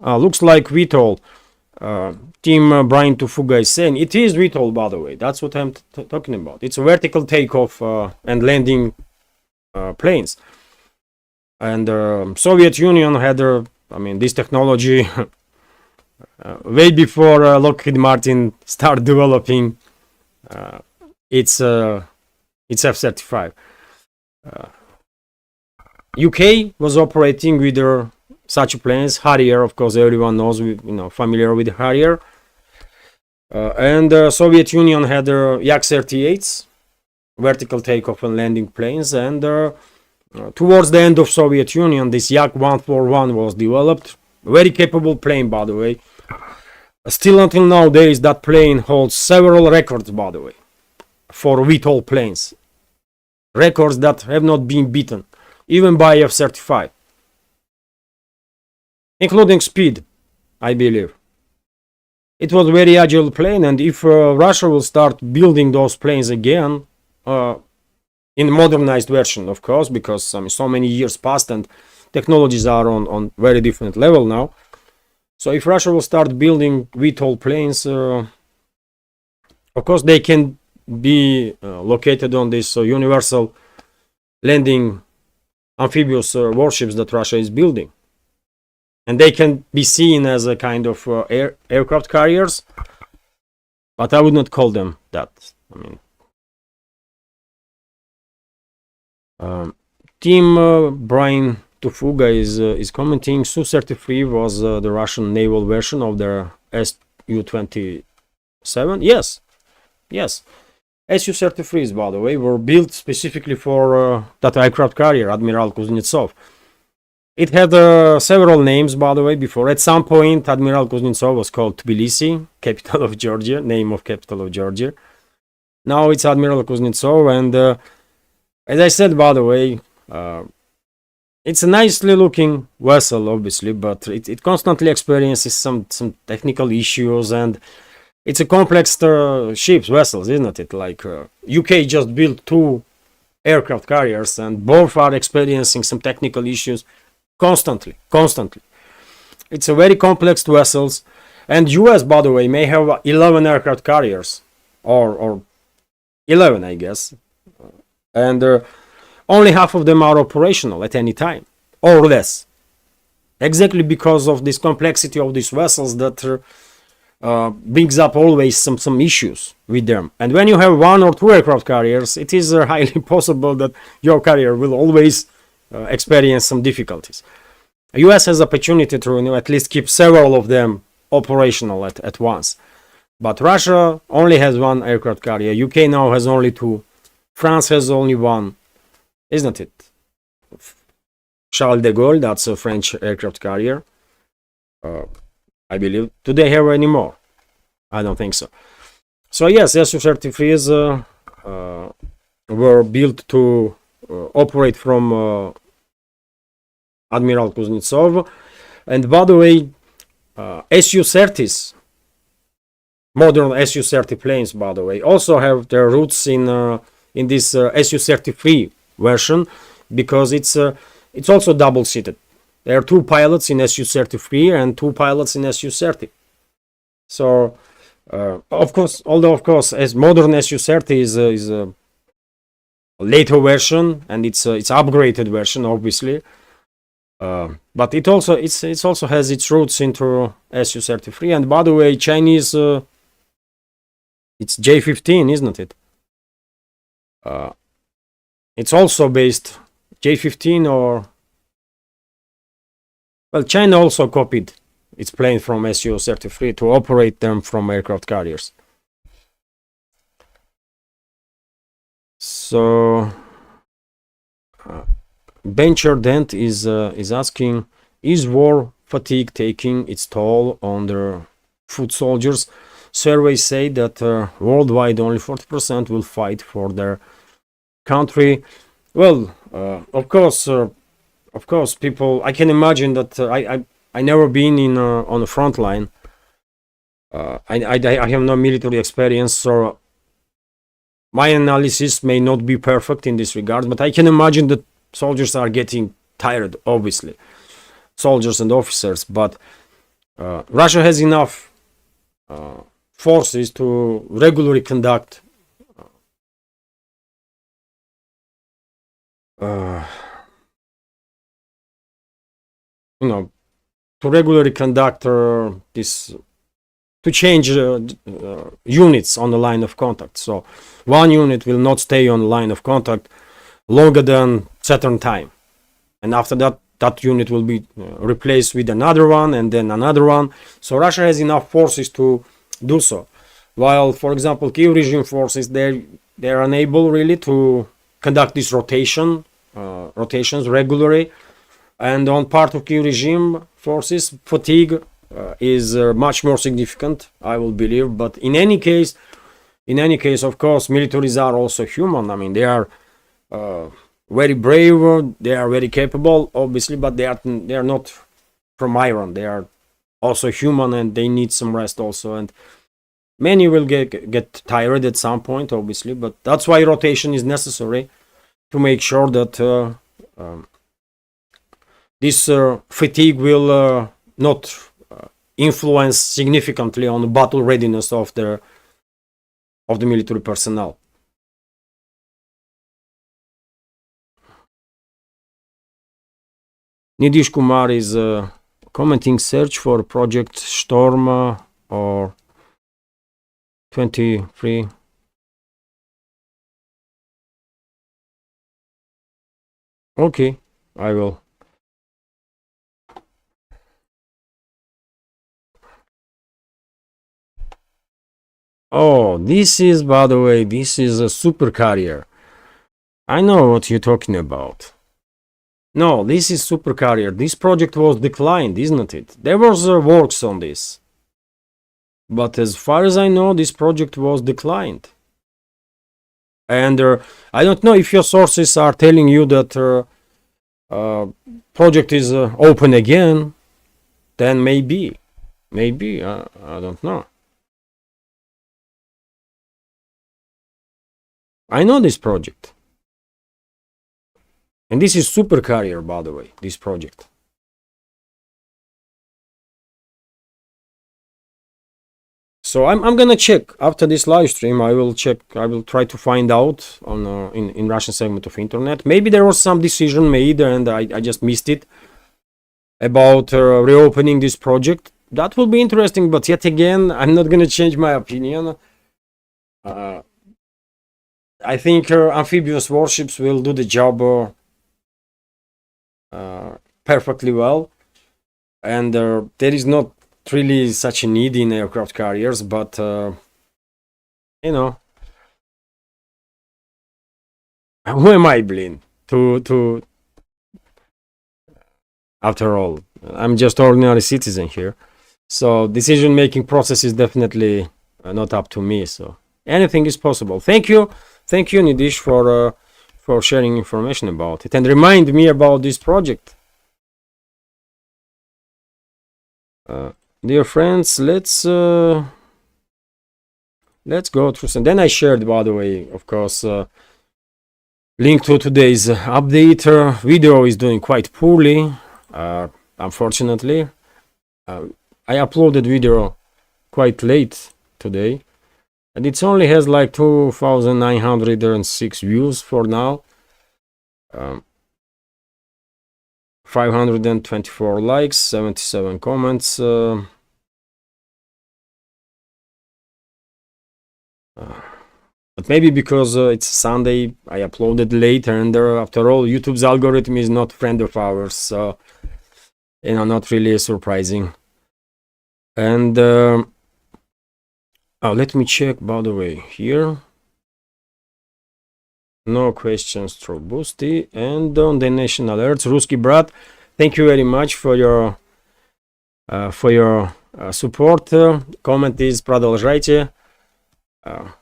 Looks like VTOL. Team Brian Tufuga is saying it is VTOL, by the way. That's what I'm talking about. It's a vertical takeoff and landing planes. And Soviet Union had this technology way before Lockheed Martin started developing its F-35. UK was operating with such planes. Harrier, of course, everyone knows, familiar with Harrier. And Soviet Union had Yak-38s, vertical takeoff and landing planes. And towards the end of Soviet Union, this Yak-141 was developed. Very capable plane, by the way. Still until nowadays, that plane holds several records, by the way, for VTOL planes. Records that have not been beaten, even by F-35. Including speed, I believe. It was a very agile plane, and if Russia will start building those planes again, in modernized version, of course, because so many years passed and technologies are on very different level now. So if Russia will start building VTOL planes, of course they can be located on this universal landing amphibious warships that Russia is building. And they can be seen as a kind of aircraft carriers, but I would not call them that. Team Brian Tufuga is commenting. Su-33 was the Russian naval version of their Su-27. Yes. Su-33s, by the way, were built specifically for that aircraft carrier, Admiral Kuznetsov. It had several names, by the way, before. At some point, Admiral Kuznetsov was called Tbilisi, capital of Georgia, name of capital of Georgia. Now it's Admiral Kuznetsov, and as I said, by the way, it's a nicely looking vessel, obviously, but it constantly experiences some technical issues, and it's a complex vessels, isn't it? Like UK just built 2 aircraft carriers, and both are experiencing some technical issues constantly. It's a very complex vessels, and US, by the way, may have 11 aircraft carriers, or 11, I guess, and only half of them are operational at any time, or less. Exactly because of this complexity of these vessels that brings up always some issues with them. And when you have 1 or 2 aircraft carriers, it is highly possible that your carrier will always experience some difficulties. US has opportunity to at least keep several of them operational at once. But Russia only has 1 aircraft carrier. UK now has only 2. France has only 1. Isn't it? Charles de Gaulle, that's a French aircraft carrier. I believe. Do they have any more? I don't think so. So yes, Su-33s were built to operate from Admiral Kuznetsov. And by the way, Su-30s, modern Su-30 planes, by the way, also have their roots in this Su-33 version, because it's also double-seated. There are 2 pilots in Su-33 and 2 pilots in Su-30. So, of course, as modern Su-30 is a later version, and it's upgraded version, obviously. But it also has its roots into Su-33. And by the way, Chinese, it's J-15, isn't it? It's also based J-15, or well, China also copied its plane from Su-33 to operate them from aircraft carriers. So Bencher Dent is asking, is war fatigue taking its toll on the foot soldiers? Surveys say that worldwide only 40% will fight for their country. Well, of course, people. I can imagine that. I never been in on the front line. I have no military experience, so my analysis may not be perfect in this regard. But I can imagine that soldiers are getting tired, obviously, soldiers and officers. But Russia has enough forces to regularly conduct this, to change units on the line of contact. So one unit will not stay on the line of contact longer than certain time, and after that unit will be replaced with another one, and then another one. So Russia has enough forces to do so, while, for example, Kiev regime forces, they're unable really to conduct this rotations regularly. And on part of Kiev regime forces, fatigue is much more significant, I will believe. But in any case, of course, militaries are also human. I mean, they are very brave, they are very capable, obviously, but they are not from iron. They are also human, and they need some rest also. And many will get tired at some point, obviously, but that's why rotation is necessary, to make sure that this fatigue will not influence significantly on the battle readiness of the military personnel. Nidish Kumar is commenting, search for Project Storm or 23. Okay, I will. Oh, this is, by the way, this is a super carrier. I know what you're talking about. No, this is super carrier. This project was declined, isn't it? There was works on this. But as far as I know, this project was declined. And I don't know if your sources are telling you that project is open again. Then maybe, I don't know. I know this project. And this is super carrier, by the way, this project. So I'm gonna check after this live stream. I will check. I will try to find out on in Russian segment of internet. Maybe there was some decision made and I just missed it about reopening this project. That will be interesting. But yet again, I'm not gonna change my opinion. I think amphibious warships will do the job perfectly well, and there is not really such a need in aircraft carriers, but you know, who am I, Blin? To after all, I'm just ordinary citizen here, so decision-making process is definitely not up to me. So anything is possible. Thank you, Nidish, for sharing information about it and remind me about this project. Dear friends, let's go through some. Then I shared, by the way, of course, link to today's update. Video is doing quite poorly, unfortunately. I uploaded video quite late today, and it only has like 2,906 views for now. 524 likes, 77 comments. But maybe because it's Sunday, I uploaded late, and after all, YouTube's algorithm is not friend of ours, so not really surprising. And let me check, by the way, here. No questions through Boosty. And on the national alerts, Ruski Brat, thank you very much for your support. Comment is продолжайте,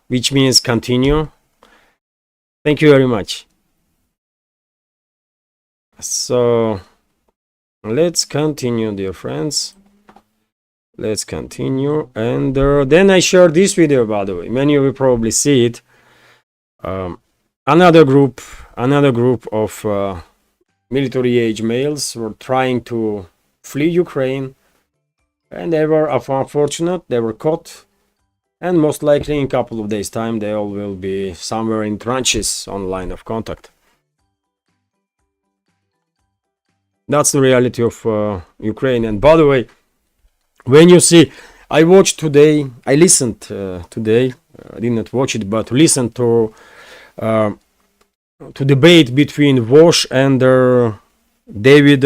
which means continue. Thank you very much. So let's continue, dear friends. Let's continue. And then I shared this video, by the way. Many of you probably see it. Another group of military age males were trying to flee Ukraine, and they were unfortunate. They were caught, and most likely in a couple of days' time they all will be somewhere in trenches on line of contact. That's the reality of Ukraine. And by the way, when you see, I watched today, I listened today, I did not watch it, but listened to debate between Vosh and David,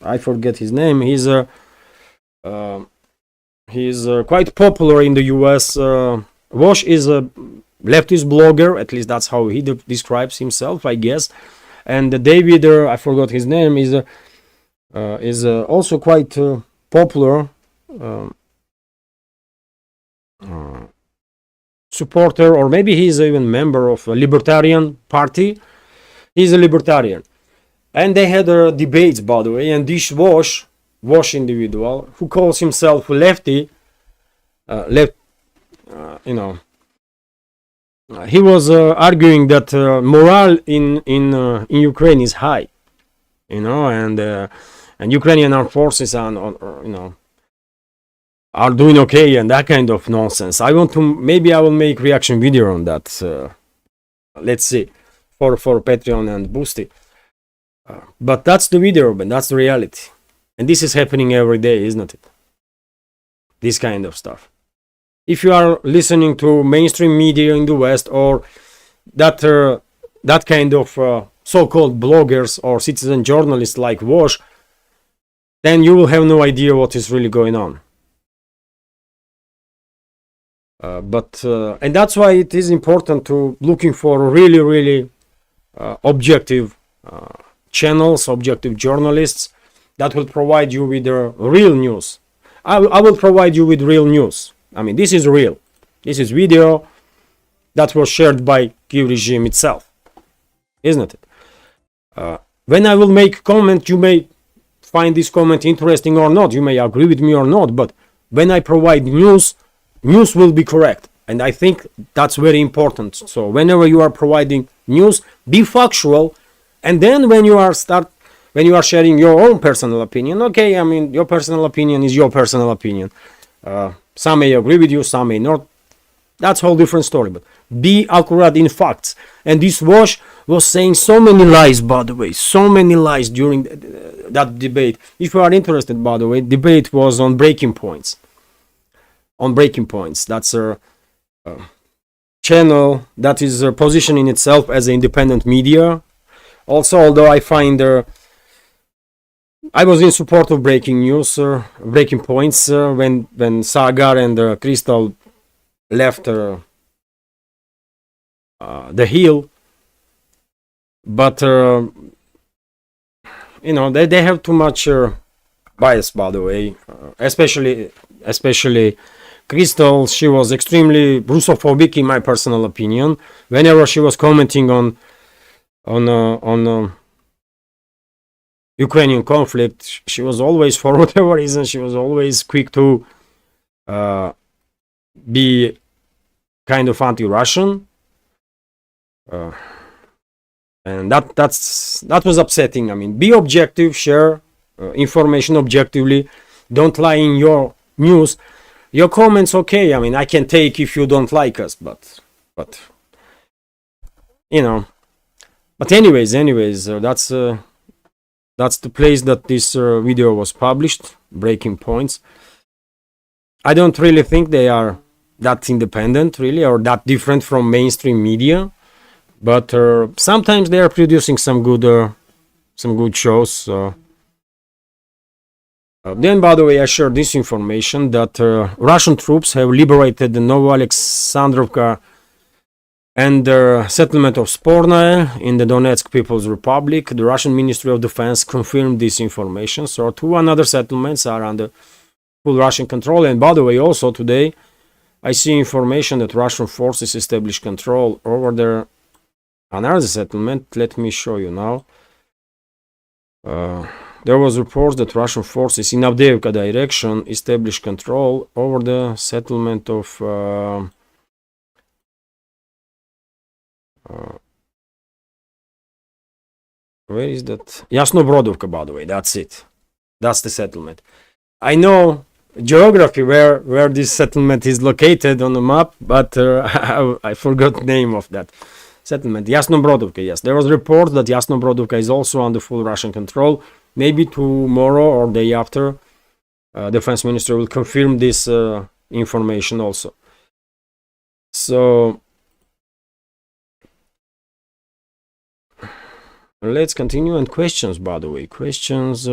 I forget his name. He's quite popular in the US. Vosh is a leftist blogger, at least that's how he describes himself, I guess. And David, I forgot his name, is also quite popular supporter, or maybe he's even member of a libertarian party. He's a libertarian, and they had debates, by the way. And this Vosh individual, who calls himself lefty, he was arguing that morale in Ukraine is high, and Ukrainian armed forces are doing okay, and that kind of nonsense. Maybe I will make reaction video on that. Let's see, for Patreon and Boosty. But that's the video, and that's the reality. And this is happening every day, isn't it? This kind of stuff. If you are listening to mainstream media in the West, or that kind of so-called bloggers or citizen journalists like Vosh, then you will have no idea what is really going on. And that's why it is important to looking for really objective channels, objective journalists that will provide you with the real news. I will provide you with real news. I mean, this is real. This is video that was shared by Kyiv regime itself, isn't it? When I will make comment, you may find this comment interesting or not. You may agree with me or not. But when I provide news will be correct, and I think that's very important. So whenever you are providing news, be factual, and then when you are sharing your own personal opinion, okay, I mean, your personal opinion is your personal opinion. Some may agree with you, some may not. That's a whole different story. But be accurate in facts. And this Vosh was saying so many lies, by the way, so many lies during that debate. If you are interested, by the way, debate was on breaking points. That's a channel that is positioning itself as an independent media. Also, although I find I was in support of breaking news, breaking points, when Sagar and Crystal left the hill, but they have too much bias, by the way, especially Crystal. She was extremely Russophobic, in my personal opinion. Whenever she was commenting on on Ukrainian conflict. She was always, for whatever reason, she was always quick to be kind of anti-Russian, and that was upsetting. I mean, be objective, share information objectively, don't lie in your news. Your comments, okay, I mean, I can take if you don't like us, but you know. But anyways, that's the place that this video was published. Breaking points. I don't really think they are that independent, really, or that different from mainstream media. But sometimes they are producing some good shows. Then, by the way, I shared this information that Russian troops have liberated the Novoalexandrovka and the settlement of Spornae in the Donetsk People's Republic. The Russian Ministry of Defense confirmed this information. So two another settlements are under full Russian control. And by the way, also today, I see information that Russian forces established control over their another settlement. Let me show you now. There was reports that Russian forces in Avdiivka direction established control over the settlement of where is that? Yasnobrodovka, by the way. That's it. That's the settlement. I know geography where this settlement is located on the map, but I forgot the name of that settlement. Yasnobrodovka, yes. There was a report that Yasnobrodovka is also under full Russian control. Maybe tomorrow or day after, Defense Minister will confirm this information also. So let's continue. And questions, by the way. Questions.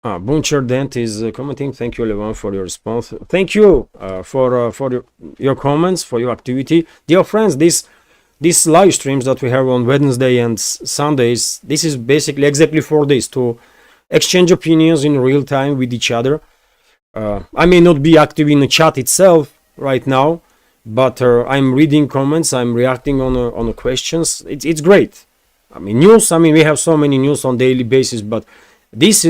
Buncher Dent is commenting. Thank you, Levan, for your response. Thank you for your comments, for your activity. Dear friends, these live streams that we have on Wednesday and Sundays, this is basically exactly for this, to exchange opinions in real time with each other. I may not be active in the chat itself right now, but I'm reading comments, I'm reacting on the questions. It's great. I mean, news. I mean, we have so many news on daily basis, but this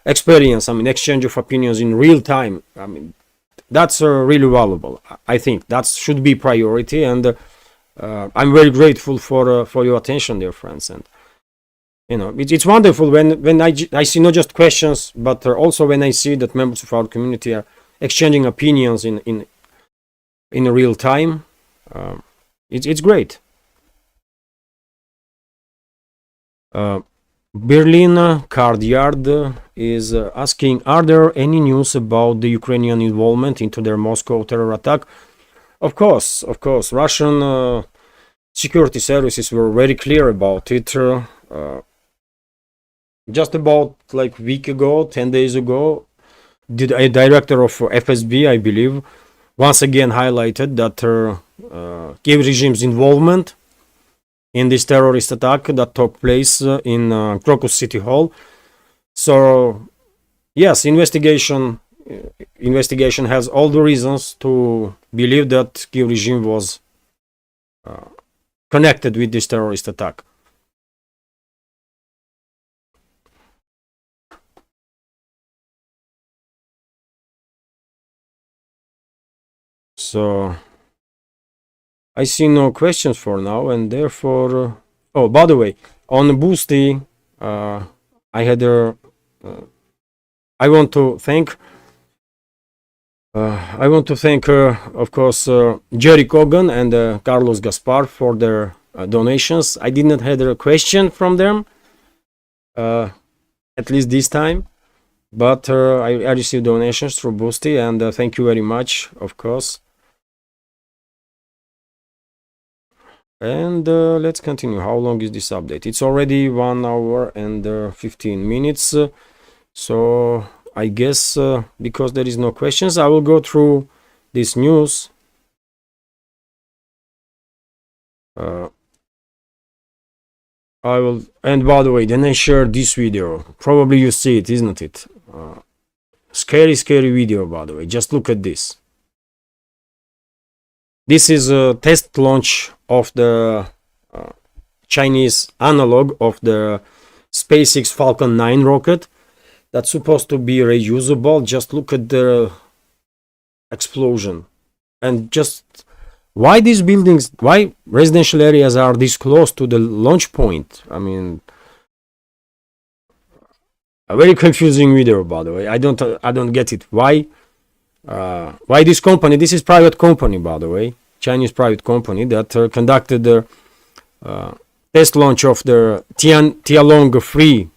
experience, I mean, exchange of opinions in real time, I mean, that's really valuable. I think that should be priority, and I'm very grateful for your attention, dear friends. And you know, it's wonderful when I see not just questions, but also when I see that members of our community are exchanging opinions in real time. It's great. Berlin Card Yard is asking, are there any news about the Ukrainian involvement into their Moscow terror attack? Of course, Russian security services were very clear about it. Just about like a week ago, 10 days ago, a director of FSB, I believe, once again highlighted that Kiev regime's involvement in this terrorist attack that took place in Crocus City Hall. So, yes, investigation has all the reasons to believe that Kiev regime was connected with this terrorist attack. So I see no questions for now, and therefore, oh, by the way, on Boosty, I had I want to thank, of course, Jerry Kogan and Carlos Gaspar for their donations. I did not have a question from them, at least this time, but I received donations through Boosty, and thank you very much, of course. And let's continue. How long is this update? It's already 1 hour and 15 minutes. So I guess because there is no questions, I will go through this news. I will, and by the way, then I share this video. Probably you see it, isn't it? scary video, by the way. Just look at this. This is a test launch of the Chinese analog of the SpaceX Falcon 9 rocket that's supposed to be reusable. Just look at the explosion. And just why these buildings, why residential areas are this close to the launch point? I mean, a very confusing video, by the way. I don't get it. Why this company? This is private company, by the way, Chinese private company that conducted the test launch of the Tianlong 3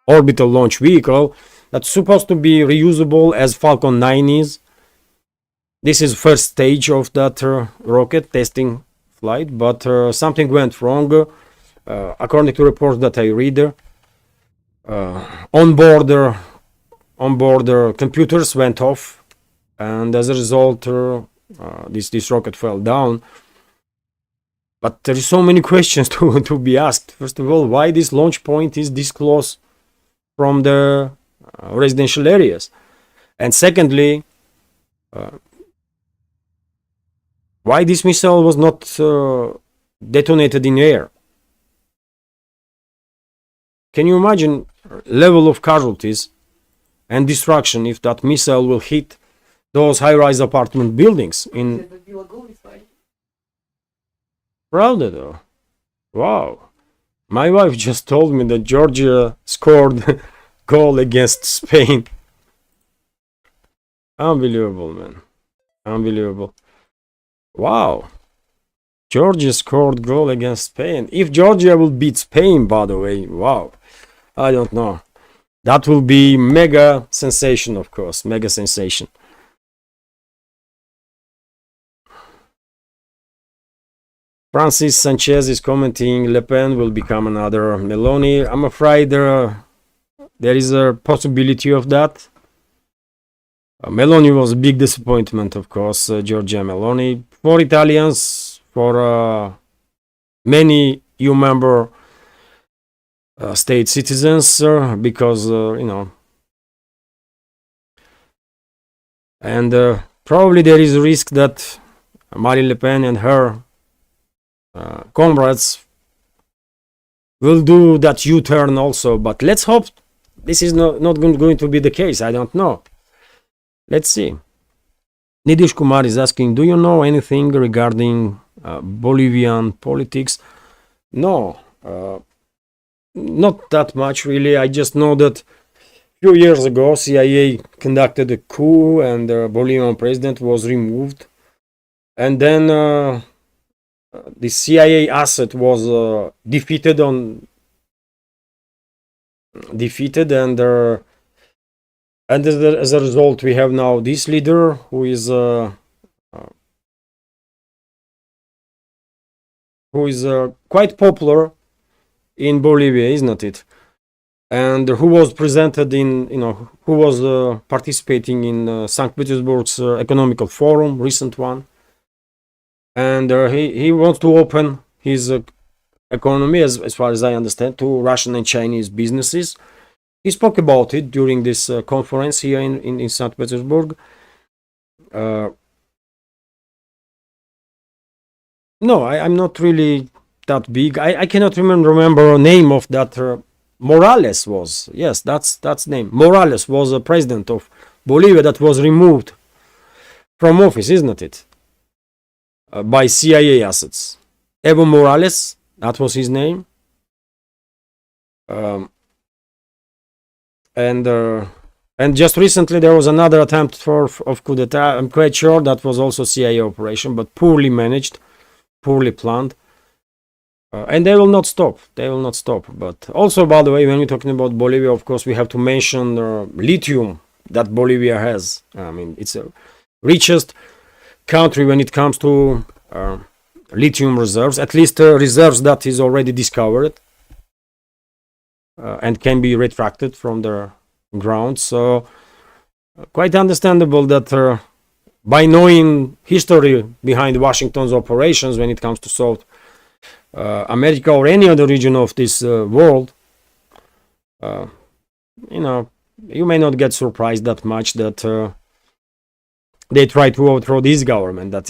orbital launch vehicle that's supposed to be reusable as Falcon 9 is. This is first stage of that rocket testing flight, but something went wrong. According to reports that I read, onboard computers went off, and as a result, this rocket fell down. But there is so many questions to be asked. First of all, why this launch point is this close from the residential areas? And secondly, why this missile was not detonated in air? Can you imagine level of casualties and destruction if that missile will hit those high-rise apartment buildings in Pravda, though? Wow. My wife just told me that Georgia scored goal against Spain. Unbelievable, man. Unbelievable. Wow. Georgia scored goal against Spain. If Georgia will beat Spain, by the way, wow. I don't know. That will be mega sensation, of course. Mega sensation. Francis Sanchez is commenting, Le Pen will become another Meloni. I'm afraid there is a possibility of that. Meloni was a big disappointment, of course, Giorgia Meloni. For Italians, for many EU member state citizens, because, and probably there is a risk that Marine Le Pen and her comrades will do that U-turn also, but let's hope this is not going to be the case. I don't know. Let's see. Nidish Kumar is asking, do you know anything regarding Bolivian politics? No, not that much really. I just know that a few years ago CIA conducted a coup and the Bolivian president was removed, and then the CIA asset was defeated, and as a result we have now this leader who is quite popular in Bolivia, isn't it? And who was presented in, who was participating in St. Petersburg's economical forum, recent one. And he wants to open his economy, as far as I understand, to Russian and Chinese businesses. He spoke about it during this conference here in St. Petersburg. No, I'm not really that big. I cannot remember the name of that. Morales was, yes, that's name. Morales was a president of Bolivia that was removed from office, isn't it? By CIA assets. Evo Morales, that was his name. And just recently there was another attempt of coup d'etat. I'm quite sure that was also CIA operation, but poorly managed, poorly planned. And they will not stop. They will not stop. But also, by the way, when we're talking about Bolivia, of course, we have to mention lithium that Bolivia has. I mean, it's the richest country when it comes to lithium reserves, at least reserves that is already discovered and can be retracted from the ground. So quite understandable that by knowing history behind Washington's operations when it comes to South America or any other region of this world, you may not get surprised that much that they try to overthrow this government that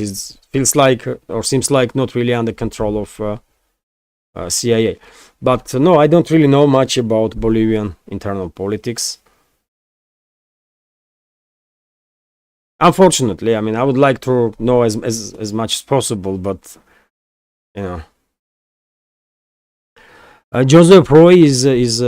feels like or seems like not really under control of CIA. But no, I don't really know much about Bolivian internal politics. Unfortunately, I mean, I would like to know as much as possible, but you know. Joseph Roy is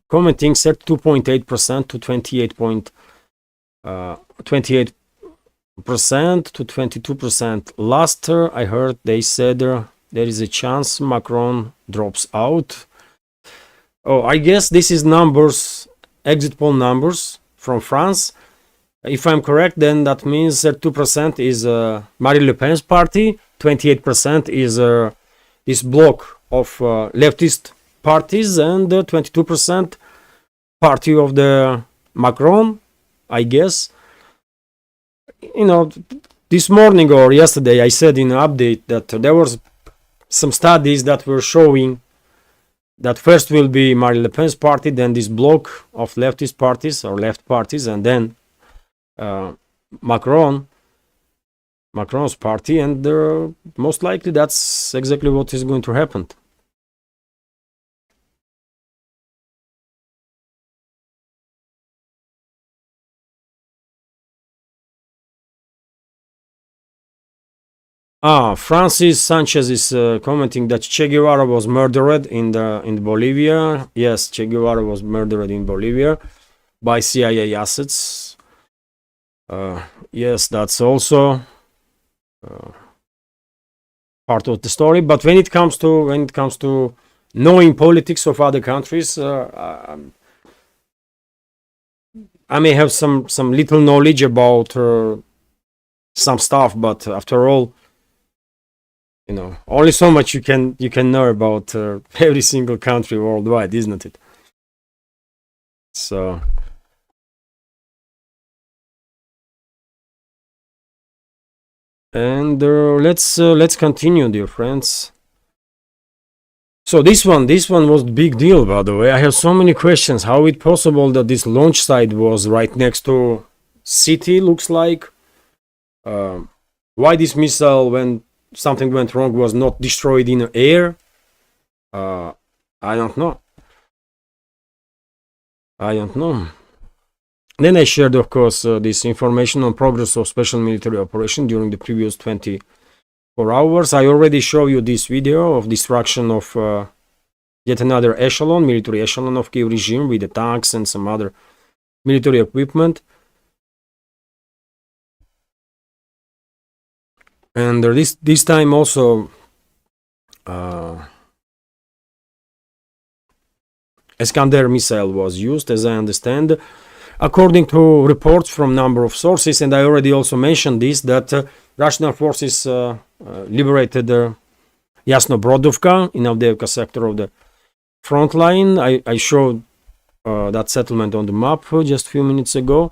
commenting 32.8% to 28% to 22%. Last year, I heard they said there is a chance Macron drops out. Oh, I guess this is numbers, exit poll numbers from France. If I'm correct, then that means 32% is Marine Le Pen's party, 28% is this bloc of leftist parties, and 22% party of the Macron, I guess. You know, this morning or yesterday I said in an update that there was some studies that were showing that first will be Marine Le Pen's party, then this bloc of leftist parties or left parties, and then Macron's party, and most likely that's exactly what is going to happen. Francis Sanchez is commenting that Che Guevara was murdered in Bolivia. Yes, Che Guevara was murdered in Bolivia by CIA assets. Yes, that's also part of the story. But when it comes to knowing politics of other countries, I may have some little knowledge about some stuff, but after all, you know, only so much you can know about every single country worldwide, isn't it? So. And let's continue, dear friends. So this one was big deal, by the way. I have so many questions. How is it possible that this launch site was right next to city? Looks like. Why this missile, when something went wrong, was not destroyed in the air? I don't know. Then I shared, of course, this information on progress of special military operation during the previous 24 hours. I already showed you this video of destruction of yet another military echelon of Kiev regime with the tanks and some other military equipment. And this time also Iskander missile was used, as I understand. According to reports from number of sources, and I already also mentioned this, that Russian forces liberated Yasno-Brodovka in Avdiivka sector of the front line. I showed that settlement on the map just a few minutes ago.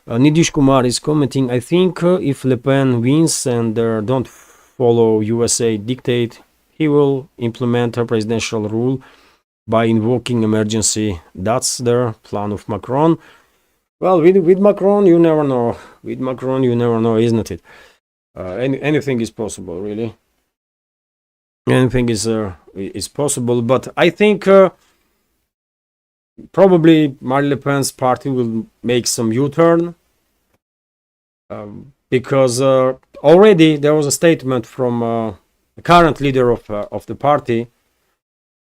Nidish Kumar is commenting, I think if Le Pen wins and don't follow USA dictate, he will implement a presidential rule by invoking emergency. That's the plan of Macron. Well, with Macron, you never know. With Macron, you never know, isn't it? Anything is possible, really. Anything is possible. But I think probably Marine Le Pen's party will make some U-turn because already there was a statement from the current leader of the party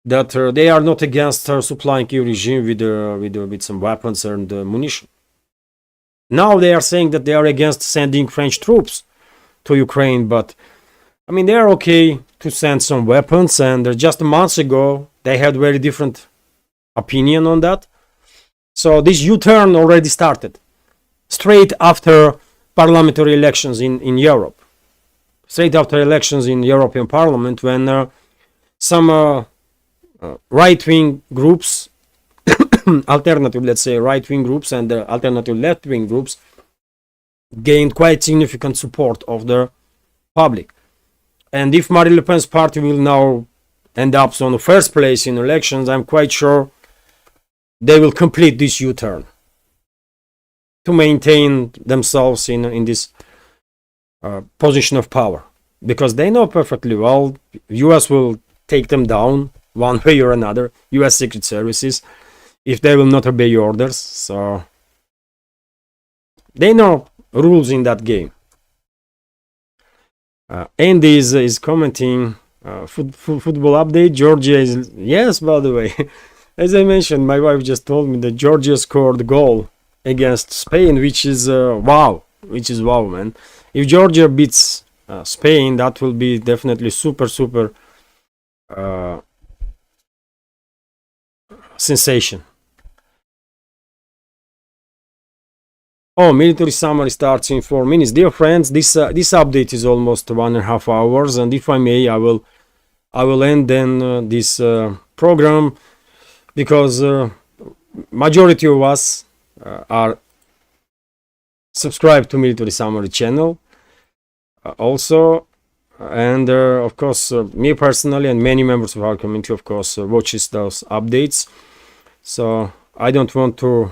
that they are not against supplying Kiev regime with some weapons and munition. Now they are saying that they are against sending French troops to Ukraine, but I mean, they are okay to send some weapons, and just months ago they had very different opinion on that. So this U-turn already started straight after parliamentary elections in Europe, straight after elections in European Parliament, when some right-wing groups, alternative, let's say, right-wing groups and alternative left-wing groups gained quite significant support of the public. And if Marine Le Pen's party will now end up on the first place in elections, I'm quite sure they will complete this U-turn. to maintain themselves in this position of power, because they know perfectly well US will take them down one way or another, US Secret Services, if they will not obey orders. So they know rules in that game. Andy is commenting, football update, Georgia is, yes, by the way, as I mentioned, my wife just told me that Georgia scored a goal against Spain, which is wow, man. If Georgia beats Spain, that will be definitely super sensation. Oh, military summary starts in 4 minutes. Dear friends, this update is almost 1.5 hours, and if I may, I will end then this program, because majority of us are subscribed to military summary channel also, and of course me personally and many members of our community, of course, watches those updates. So I don't want to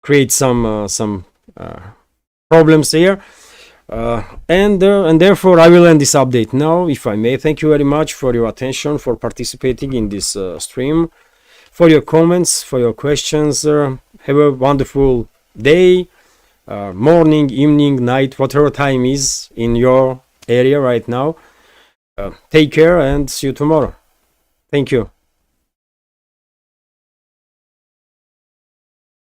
create some problems here, and therefore I will end this update now, if I may. Thank you very much for your attention, for participating in this stream, for your comments, for your questions. Have a wonderful day, morning, evening, night, whatever time is in your area right now. Take care and see you tomorrow. Thank you.